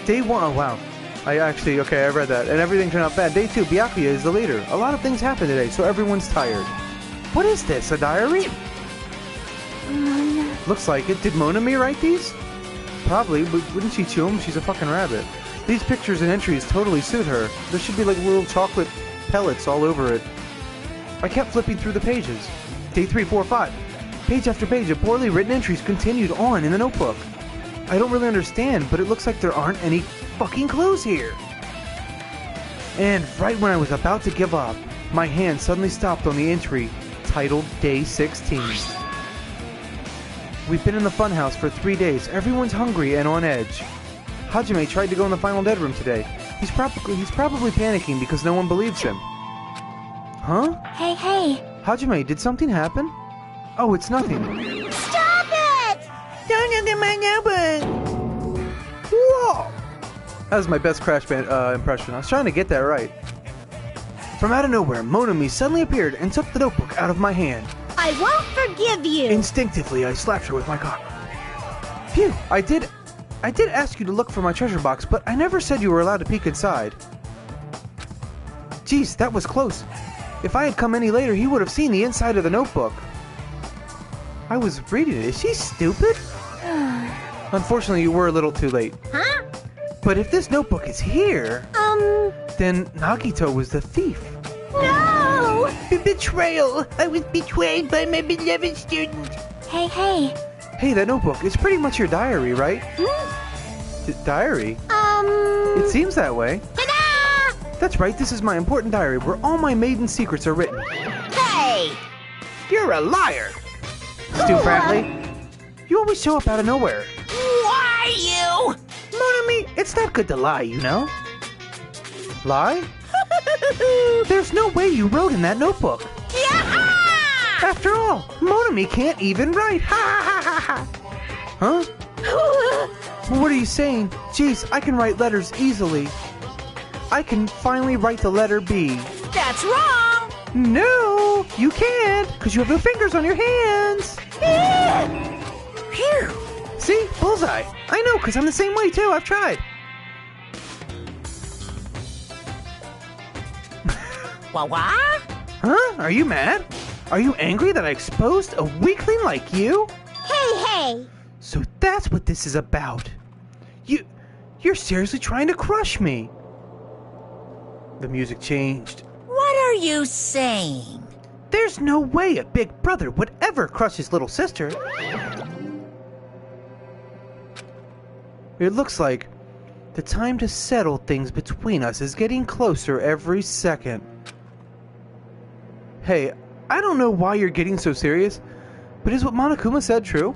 Speaker 1: Day 1, oh wow. I read that, and everything turned out bad. Day 2, Byakuya is the leader. A lot of things happened today, so everyone's tired. What is this, a diary? Looks like it. Did Monami write these? Probably, but wouldn't she chew them? She's a fucking rabbit. These pictures and entries totally suit her. There should be like little chocolate pellets all over it. I kept flipping through the pages. Day 3, 4, 5. Page after page of poorly written entries continued on in the notebook. I don't really understand, but it looks like there aren't any fucking clues here. And right when I was about to give up, my hand suddenly stopped on the entry titled Day 16. We've been in the funhouse for 3 days. Everyone's hungry and on edge. Hajime tried to go in the final dead room today. He's probably panicking because no one believes him. Huh?
Speaker 4: Hey.
Speaker 1: Hajime, did something happen? Oh, it's nothing.
Speaker 4: Stop it!
Speaker 6: Don't look at my notebook.
Speaker 1: Whoa! That was my best Crash Band impression. I was trying to get that right. From out of nowhere, Monami suddenly appeared and took the notebook out of my hand.
Speaker 4: I won't forgive you!
Speaker 1: Instinctively, I slapped her with my cock. Phew, I did ask you to look for my treasure box, but I never said you were allowed to peek inside. Geez, that was close. If I had come any later, he would have seen the inside of the notebook. I was reading it. Is she stupid? Unfortunately, you were a little too late.
Speaker 4: Huh?
Speaker 1: But if this notebook is here... Then Nagito was the thief.
Speaker 4: No!
Speaker 6: Betrayal! I was betrayed by my beloved student.
Speaker 4: Hey.
Speaker 1: Hey, that notebook, it's pretty much your diary, right? Diary? It seems that way.
Speaker 4: Ta-da!
Speaker 1: That's right, this is my important diary where all my maiden secrets are written.
Speaker 6: Hey!
Speaker 2: You're a liar!
Speaker 1: Stu Fratley, you always show up out of nowhere.
Speaker 6: Why you?
Speaker 1: Monami, it's not good to lie, you know? Lie? There's no way you wrote in that notebook.
Speaker 6: Yeah!
Speaker 1: After all, Monami can't even write. Ha! Huh? What are you saying? Jeez, I can write letters easily. I can finally write the letter B.
Speaker 6: That's wrong!
Speaker 1: No, you can't, because you have no fingers on your hands.
Speaker 6: Phew!
Speaker 1: See? Bullseye. I know, because I'm the same way too. I've tried.
Speaker 6: What?
Speaker 1: Huh? Are you mad? Are you angry that I exposed a weakling like you?
Speaker 4: Hey!
Speaker 1: So that's what this is about. You're seriously trying to crush me. The music changed.
Speaker 6: What are you saying?
Speaker 1: There's no way a big brother would ever crush his little sister. It looks like the time to settle things between us is getting closer every second. Hey, I don't know why you're getting so serious, but is what Monokuma said true?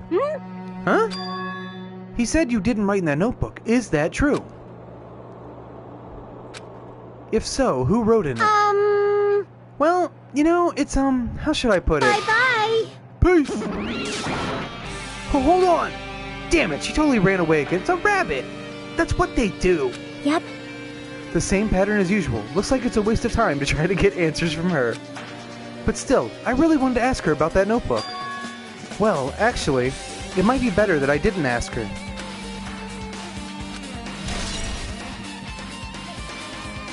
Speaker 1: Huh? He said you didn't write in that notebook. Is that true? If so, who wrote in it? Well, you know, it's, how should I put it?
Speaker 4: Bye-bye!
Speaker 1: Peace! Oh, hold on! Damn it, she totally ran away again. It's a rabbit! That's what they do!
Speaker 4: Yep.
Speaker 1: The same pattern as usual. Looks like it's a waste of time to try to get answers from her. But still, I really wanted to ask her about that notebook. Well, actually, it might be better that I didn't ask her.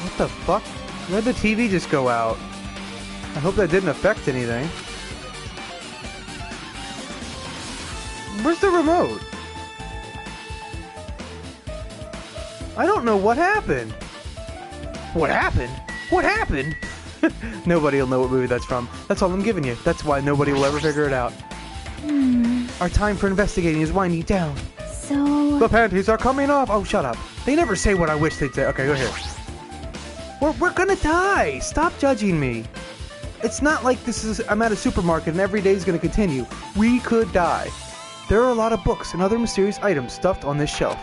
Speaker 1: What the fuck? Where'd the TV just go out? I hope that didn't affect anything. Where's the remote? I don't know what happened. What happened? What happened? Nobody will know what movie that's from. That's all I'm giving you. That's why nobody will ever figure it out. Our time for investigating is winding down.
Speaker 4: So...
Speaker 1: The panties are coming off. Oh, shut up. They never say what I wish they'd say. Okay, go here. We're gonna die. Stop judging me. It's not like I'm at a supermarket and every day is gonna continue. We could die. There are a lot of books and other mysterious items stuffed on this shelf.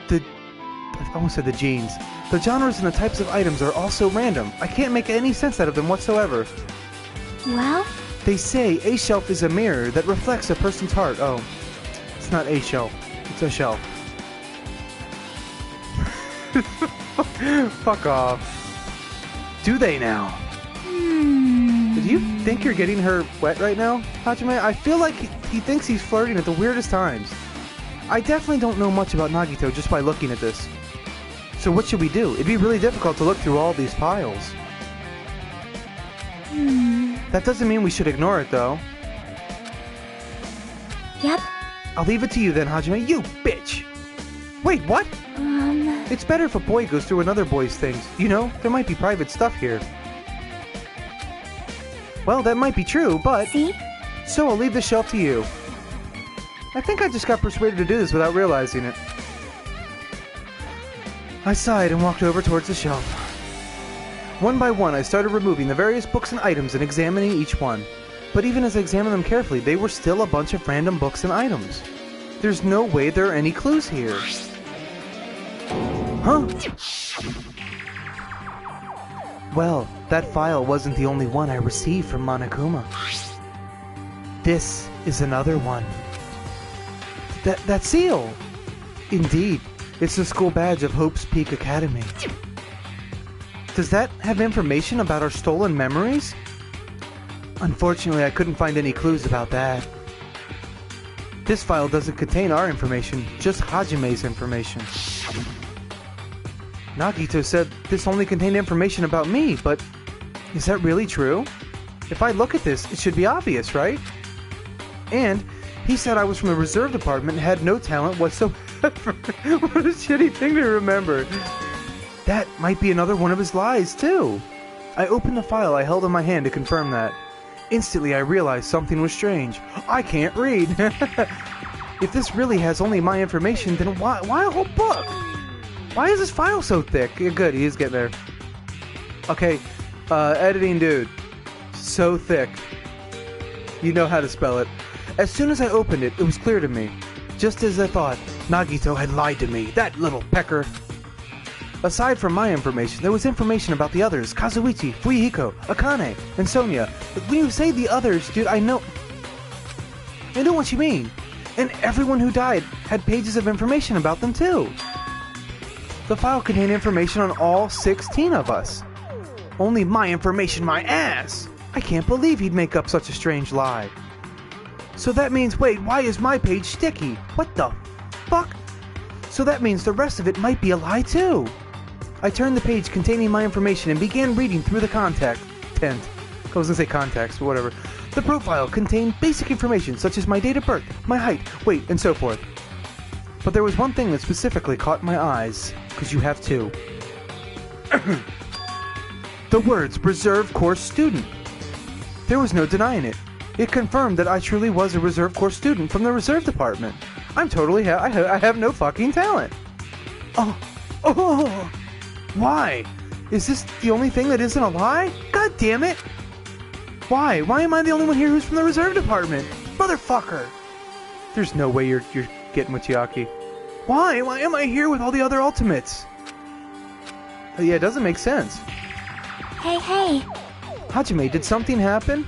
Speaker 1: I almost said the genes. The genres and the types of items are also random. I can't make any sense out of them whatsoever.
Speaker 4: Well?
Speaker 1: They say a shelf is a mirror that reflects a person's heart. Oh, it's not a shelf. It's a shelf. Fuck off. Do they now? Do you think you're getting her wet right now, Hajime? I feel like he thinks he's flirting at the weirdest times. I definitely don't know much about Nagito just by looking at this. So what should we do? It'd be really difficult to look through all these piles. That doesn't mean we should ignore it, though.
Speaker 4: Yep.
Speaker 1: I'll leave it to you then, Hajime. You bitch! Wait, what? It's better if a boy goes through another boy's things. You know, there might be private stuff here. Well, that might be true, but...
Speaker 4: See?
Speaker 1: So I'll leave the shelf to you. I think I just got persuaded to do this without realizing it. I sighed and walked over towards the shelf. One by one, I started removing the various books and items and examining each one. But even as I examined them carefully, they were still a bunch of random books and items. There's no way there are any clues here. Huh? Well, that file wasn't the only one I received from Monokuma. This is another one. That seal! Indeed, it's the school badge of Hope's Peak Academy. Does that have information about our stolen memories? Unfortunately, I couldn't find any clues about that. This file doesn't contain our information, just Hajime's information. Nagito said this only contained information about me, but is that really true? If I look at this, it should be obvious, right? And he said I was from the reserve department and had no talent whatsoever. What a shitty thing to remember. That might be another one of his lies, too. I opened the file I held in my hand to confirm that. Instantly, I realized something was strange. I can't read. If this really has only my information, then why a whole book? Why is this file so thick? Yeah, good, he is getting there. Okay, editing dude. So thick. You know how to spell it. As soon as I opened it, it was clear to me. Just as I thought, Nagito had lied to me, that little pecker. Aside from my information, there was information about the others, Kazuichi, Fuyuhiko, Akane, and Sonia. When you say the others, dude, I know what you mean. And everyone who died had pages of information about them too. The file contained information on all 16 of us. Only my information, my ass! I can't believe he'd make up such a strange lie. So that means, wait, why is my page sticky? What the fuck? So that means the rest of it might be a lie too. I turned the page containing my information and began reading through the content. I was gonna say context, but whatever. The profile contained basic information such as my date of birth, my height, weight, and so forth. But there was one thing that specifically caught my eyes, because you have two. The words reserve course student. There was no denying it. It confirmed that I truly was a reserve course student from the reserve department. I'm totally I have no fucking talent. Oh, why? Is this the only thing that isn't a lie? God damn it! Why? Why am I the only one here who's from the reserve department? Motherfucker! There's no way you're getting with Chiaki. Why? Why am I here with all the other ultimates? Yeah, it doesn't make sense.
Speaker 4: Hey.
Speaker 1: Hajime, did something happen?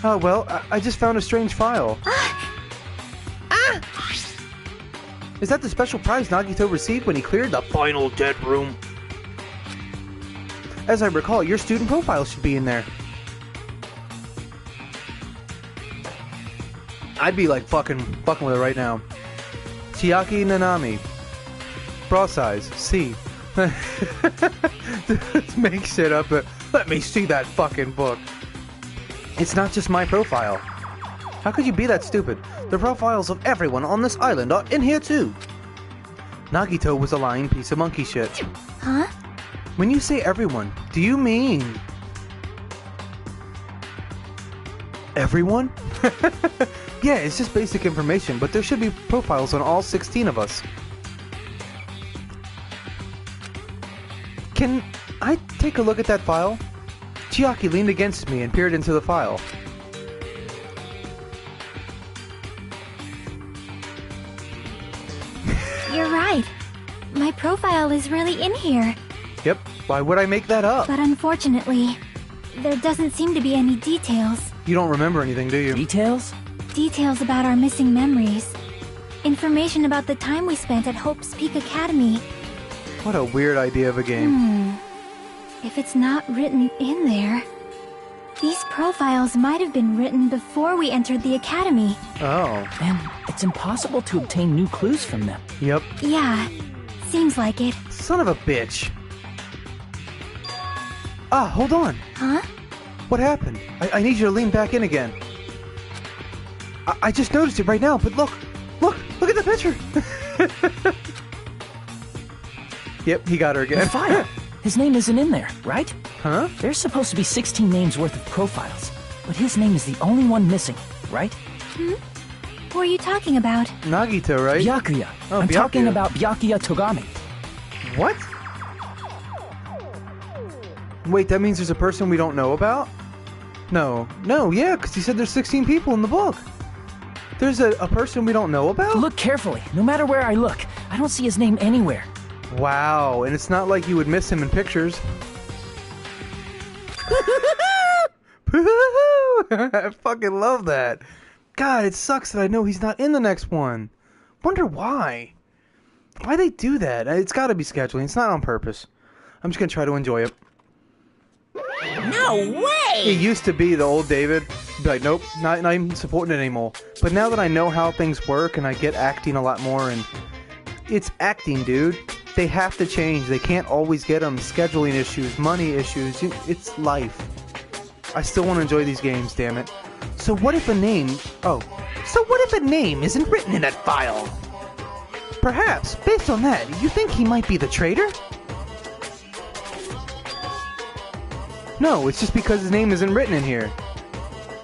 Speaker 1: Oh, well, I just found a strange file. Is that the special prize Nagito received when he cleared the final dead room? As I recall, your student profile should be in there. I'd be like fucking with it right now. Chiaki Nanami. Bra size, C. Just make shit up, but let me see that fucking book. It's not just my profile. How could you be that stupid? The profiles of everyone on this island are in here too. Nagito was a lying piece of monkey shit.
Speaker 4: Huh?
Speaker 1: When you say everyone, do you mean everyone? Yeah, it's just basic information, but there should be profiles on all 16 of us. Can I take a look at that file? Chiaki leaned against me and peered into the file.
Speaker 4: You're right. My profile is really in here.
Speaker 1: Yep, why would I make that up?
Speaker 4: But unfortunately, there doesn't seem to be any details.
Speaker 1: You don't remember anything, do you?
Speaker 3: Details?
Speaker 4: Details about our missing memories. Information about the time we spent at Hope's Peak Academy.
Speaker 1: What a weird idea of a game.
Speaker 4: If it's not written in there... These profiles might have been written before we entered the academy.
Speaker 1: Oh.
Speaker 3: Then it's impossible to obtain new clues from them.
Speaker 1: Yep.
Speaker 4: Yeah, seems like it.
Speaker 1: Son of a bitch. Ah, hold on.
Speaker 4: Huh?
Speaker 1: What happened? I need you to lean back in again. I just noticed it right now, but look at the picture. Yep, he got her again.
Speaker 3: The file. His name isn't in there, right?
Speaker 1: Huh?
Speaker 3: There's supposed to be 16 names worth of profiles, but his name is the only one missing, right?
Speaker 4: Who are you talking about?
Speaker 1: Nagito, right?
Speaker 3: Byakuya.
Speaker 1: Oh,
Speaker 3: I'm talking
Speaker 1: Byakuya.
Speaker 3: about Byakuya Togami.
Speaker 1: What? Wait, that means there's a person we don't know about? No, yeah, because he said there's 16 people in the book. There's a person we don't know about?
Speaker 3: Look carefully. No matter where I look, I don't see his name anywhere.
Speaker 1: Wow, and it's not like you would miss him in pictures. I fucking love that. God, it sucks that I know he's not in the next one. Wonder why. Why they do that? It's gotta be scheduling. It's not on purpose. I'm just gonna try to enjoy it.
Speaker 6: No way!
Speaker 1: It used to be the old David. Be like, nope, not even supporting it anymore. But now that I know how things work and I get acting a lot more, and it's acting, dude. They have to change. They can't always get them. Scheduling issues, money issues. It's life. I still want to enjoy these games, damn it. So what if a name... Oh.
Speaker 2: So what if a name isn't written in that file?
Speaker 1: Perhaps, based on that, you think he might be the traitor? No, it's just because his name isn't written in here.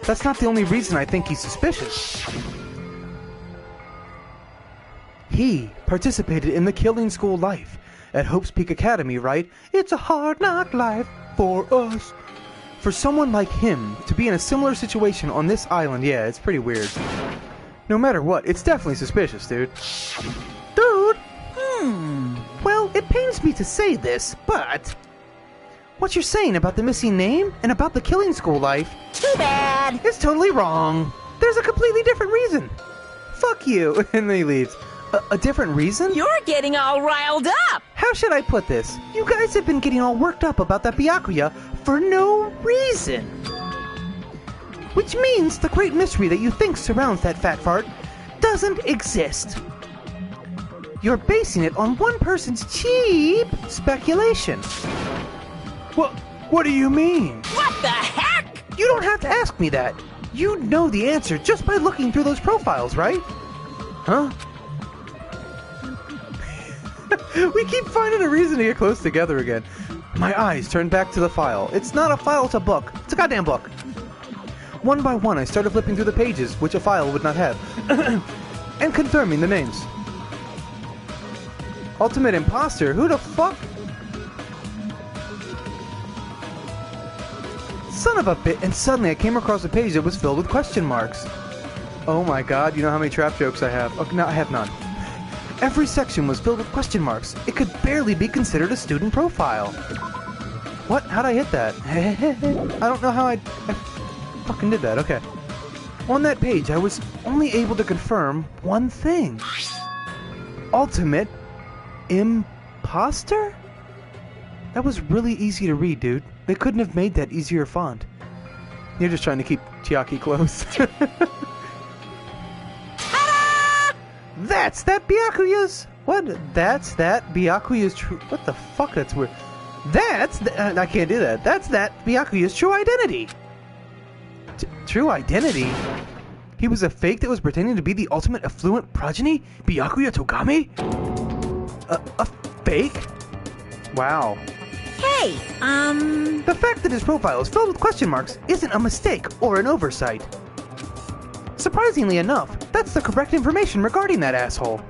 Speaker 1: That's not the only reason I think he's suspicious. He participated in the killing school life at Hope's Peak Academy, right? It's a hard knock life for us. For someone like him to be in a similar situation on this island, yeah, it's pretty weird. No matter what, it's definitely suspicious, dude.
Speaker 2: Dude!
Speaker 3: Hmm.
Speaker 2: Well, it pains me to say this, but... what you're saying about the missing name and about the killing school life...
Speaker 6: Too bad!
Speaker 2: ...is totally wrong. There's a completely different reason.
Speaker 1: Fuck you. And then he leaves. A different reason?
Speaker 6: You're getting all riled up!
Speaker 2: How should I put this? You guys have been getting all worked up about that Byakuya for no reason. Which means the great mystery that you think surrounds that fat fart doesn't exist. You're basing it on one person's cheap speculation.
Speaker 1: What do you mean?
Speaker 6: What the heck?
Speaker 2: You don't have to ask me that. You know the answer just by looking through those profiles, right?
Speaker 1: Huh? We keep finding a reason to get close together again. My eyes turned back to the file. It's not a file, it's a book. It's a goddamn book. One by one, I started flipping through the pages, which a file would not have, and confirming the names. Ultimate Imposter? Who the fuck? Son of a bit, and suddenly I came across a page that was filled with question marks. Oh my god, you know how many trap jokes I have? Oh, no, I have none. Every section was filled with question marks. It could barely be considered a student profile. What? How'd I hit that? I don't know how I fucking did that. Okay. On that page, I was only able to confirm one thing. Ultimate Imposter? That was really easy to read, dude. They couldn't have made that easier font. You're just trying to keep Chiaki close. That's that Byakuya's... What? That's that Byakuya's true... What the fuck? That's weird. I can't do that. That's that Byakuya's true identity. True identity? He was a fake that was pretending to be the ultimate affluent progeny? Byakuya Togami? A fake? Wow.
Speaker 6: Hey,
Speaker 2: The fact that his profile is filled with question marks isn't a mistake or an oversight. Surprisingly enough, that's the correct information regarding that asshole.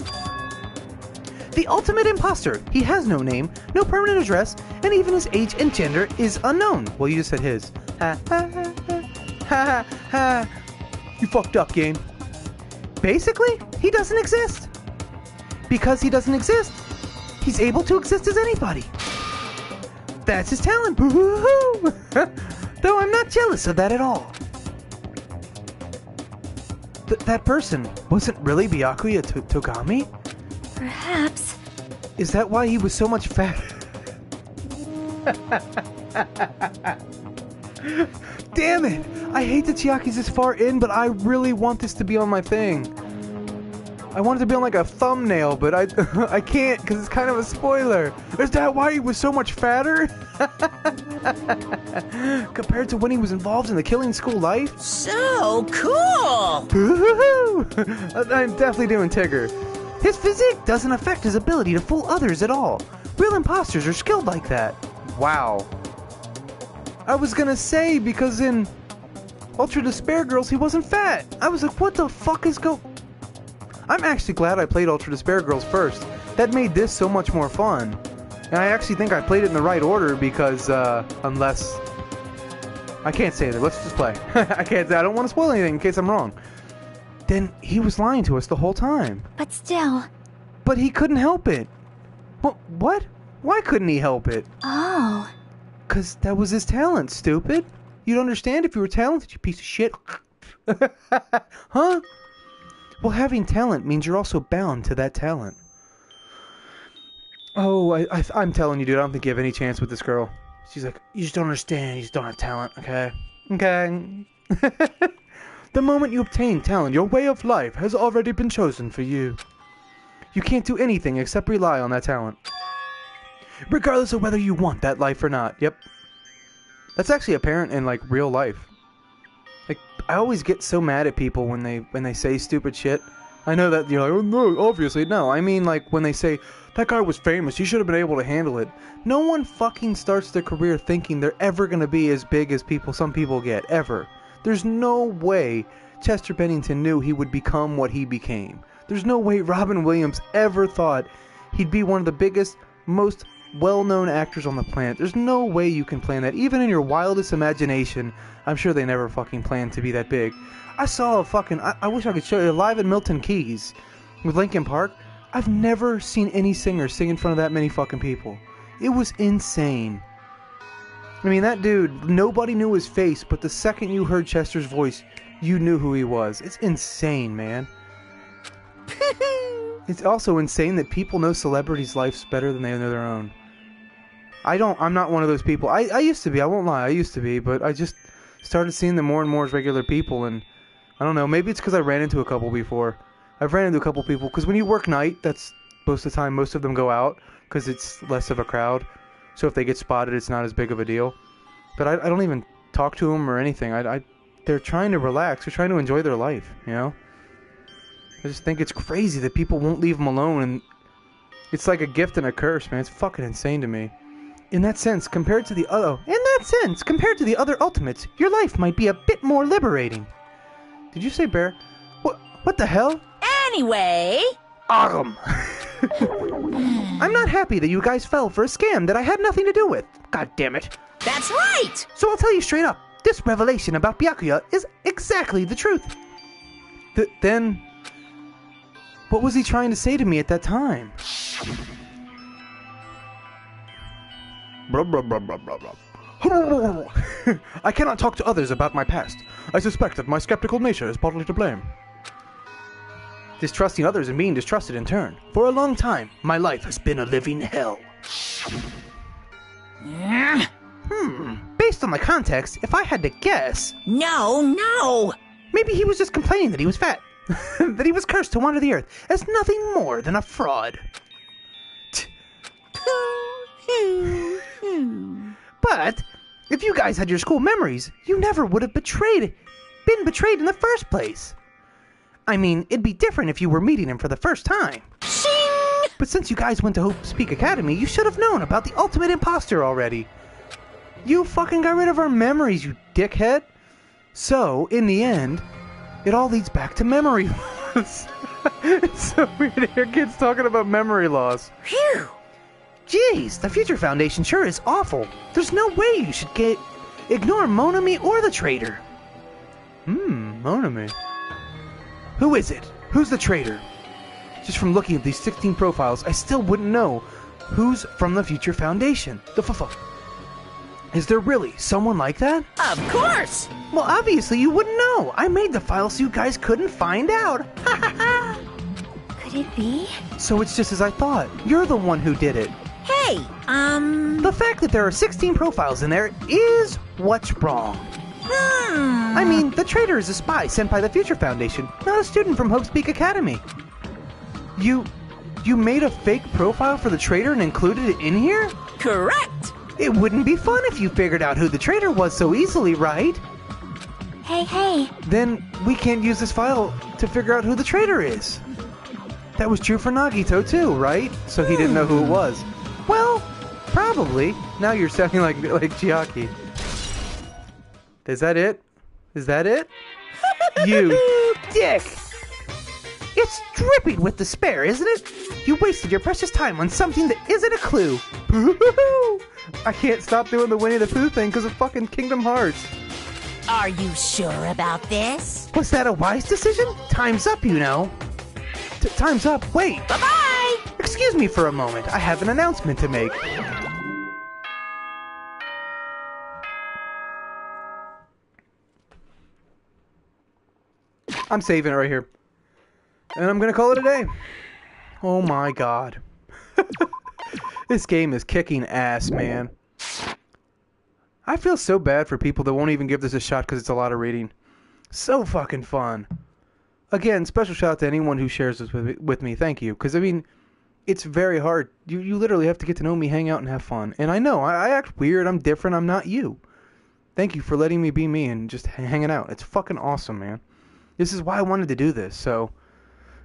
Speaker 2: The ultimate imposter. He has no name, no permanent address, and even his age and gender is unknown. Well, you just said his. Ha ha ha ha ha ha. You fucked up, game. Basically, he doesn't exist. Because he doesn't exist, he's able to exist as anybody. That's his talent. Boo-hoo-hoo. Though I'm not jealous of that at all. That person wasn't really Byakuya Togami?
Speaker 4: Perhaps.
Speaker 1: Is that why he was so much fatter? Damn it! I hate that Chiaki's this far in, but I really want this to be on my thing. I want it to be on like a thumbnail, but I can't because it's kind of a spoiler. Is that why he was so much fatter? Compared to when he was involved in the killing school life?
Speaker 6: so cool!
Speaker 1: I'm definitely doing Tigger.
Speaker 2: His physique doesn't affect his ability to fool others at all. Real imposters are skilled like that.
Speaker 1: Wow. I was gonna say, because in Ultra Despair Girls, he wasn't fat. I was like, what the fuck is I'm actually glad I played Ultra Despair Girls first. That made this so much more fun. And I actually think I played it in the right order because, unless... I can't say that. Let's just play. I don't want to spoil anything in case I'm wrong. Then he was lying to us the whole time.
Speaker 4: But still,
Speaker 2: But he couldn't help it. What? Why couldn't he help it?
Speaker 4: Oh.
Speaker 2: 'Cause that was his talent, stupid. You'd understand if you were talented, you piece of shit. Huh? Well, having talent means you're also bound to that talent. Oh, I'm telling you, dude, I don't think you have any chance with this girl. She's like, you just don't understand, you just don't have talent, okay? Okay. The moment you obtain talent, your way of life has already been chosen for you. You can't do anything except rely on that talent. Regardless of whether you want that life or not. Yep. That's actually apparent in, like, real life. Like, I always get so mad at people when they say stupid shit. I know that you're like, oh no, obviously, no. I mean, like, when they say, that guy was famous, he should have been able to handle it. No one fucking starts their career thinking they're ever gonna be as big as some people get, ever. There's no way Chester Bennington knew he would become what he became. There's no way Robin Williams ever thought he'd be one of the biggest, most well-known actors on the planet. There's no way you can plan that. Even in your wildest imagination, I'm sure they never fucking planned to be that big. I saw a fucking... I wish I could show you. Live at Milton Keyes with Linkin Park. I've never seen any singer sing in front of that many fucking people. It was insane. I mean, that dude, nobody knew his face, but the second you heard Chester's voice, you knew who he was. It's insane, man. It's also insane that people know celebrities' lives better than they know their own. I'm not one of those people. I used to be, I won't lie, I used to be, but I just started seeing them more and more as regular people, and I don't know, maybe it's because I ran into a couple before. I've ran into a couple people, because when you work night, that's most of the time, most of them go out, because it's less of a crowd. So if they get spotted, it's not as big of a deal. But I don't even talk to them or anything. They're trying to relax. They're trying to enjoy their life, you know? I just think it's crazy that people won't leave them alone, and it's like a gift and a curse, man. It's fucking insane to me. In that sense, compared to the other ultimates, your life might be a bit more liberating. Did you say bear? What the hell?
Speaker 7: Anyway...
Speaker 2: I'm not happy that you guys fell for a scam that I had nothing to do with. God damn it.
Speaker 7: That's right!
Speaker 2: So I'll tell you straight up, this revelation about Byakuya is exactly the truth. Then, what was he trying to say to me at that time? I cannot talk to others about my past. I suspect that my skeptical nature is partly to blame. Distrusting others and being distrusted in turn. For a long time, my life has been a living hell. Based on the context, if I had to guess...
Speaker 7: No!
Speaker 2: Maybe he was just complaining that he was fat. That he was cursed to wander the earth as nothing more than a fraud. But, if you guys had your school memories, you never would have been betrayed in the first place. I mean, it'd be different if you were meeting him for the first time.
Speaker 7: Shing!
Speaker 2: But since you guys went to Hope Speak Academy, you should have known about the ultimate imposter already. You fucking got rid of our memories, you dickhead. So, in the end, it all leads back to memory loss. It's so weird to hear kids talking about memory loss.
Speaker 7: Phew!
Speaker 2: Jeez, the Future Foundation sure is awful. There's no way you should ignore Monami or the traitor. Monami. Who is it? Who's the traitor? Just from looking at these 16 profiles, I still wouldn't know who's from the Future Foundation. Is there really someone like that?
Speaker 7: Of course!
Speaker 2: Well, obviously you wouldn't know. I made the file so you guys couldn't find out.
Speaker 4: Could it be?
Speaker 2: So it's just as I thought. You're the one who did it.
Speaker 7: Hey,
Speaker 2: The fact that there are 16 profiles in there is what's wrong. I mean, the traitor is a spy sent by the Future Foundation, not a student from Hope Speak Academy. You made a fake profile for the traitor and included it in here?
Speaker 7: Correct!
Speaker 2: It wouldn't be fun if you figured out who the traitor was so easily, right?
Speaker 4: Hey.
Speaker 2: Then we can't use this file to figure out who the traitor is. That was true for Nagito too, right? So he didn't know who it was. Well, probably. Now you're sounding like Chiaki. Is that it? Is that it? You dick! It's dripping with despair, isn't it? You wasted your precious time on something that isn't a clue. I can't stop doing the Winnie the Pooh thing because of fucking Kingdom Hearts.
Speaker 7: Are you sure about this?
Speaker 2: Was that a wise decision? Time's up, you know. Time's up. Wait.
Speaker 7: Bye-bye!
Speaker 2: Excuse me for a moment. I have an announcement to make.
Speaker 1: I'm saving it right here. And I'm gonna call it a day. Oh my god. This game is kicking ass, man. I feel so bad for people that won't even give this a shot because it's a lot of reading. So fucking fun. Again, special shout out to anyone who shares this with me. Thank you. Because, I mean, it's very hard. You literally have to get to know me, hang out, and have fun. And I know, I act weird, I'm different, I'm not you. Thank you for letting me be me and just hanging out. It's fucking awesome, man. This is why I wanted to do this. So,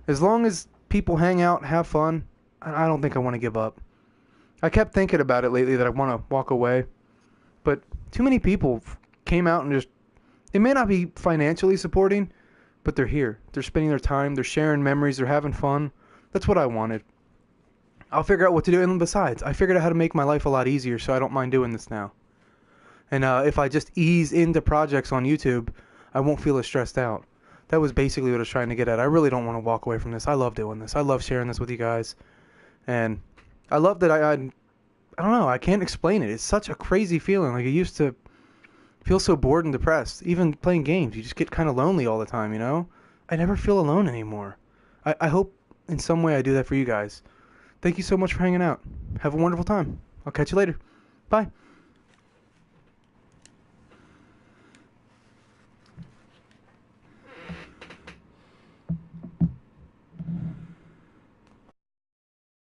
Speaker 1: as long as people hang out, have fun, I don't think I want to give up. I kept thinking about it lately that I want to walk away. But too many people came out and just... They may not be financially supporting, but they're here. They're spending their time. They're sharing memories. They're having fun. That's what I wanted. I'll figure out what to do. And besides, I figured out how to make my life a lot easier, so I don't mind doing this now. And if I just ease into projects on YouTube, I won't feel as stressed out. That was basically what I was trying to get at. I really don't want to walk away from this. I love doing this. I love sharing this with you guys. And I love that I don't know. I can't explain it. It's such a crazy feeling. Like, I used to feel so bored and depressed. Even playing games, you just get kind of lonely all the time, you know? I never feel alone anymore. I hope in some way I do that for you guys. Thank you so much for hanging out. Have a wonderful time. I'll catch you later. Bye.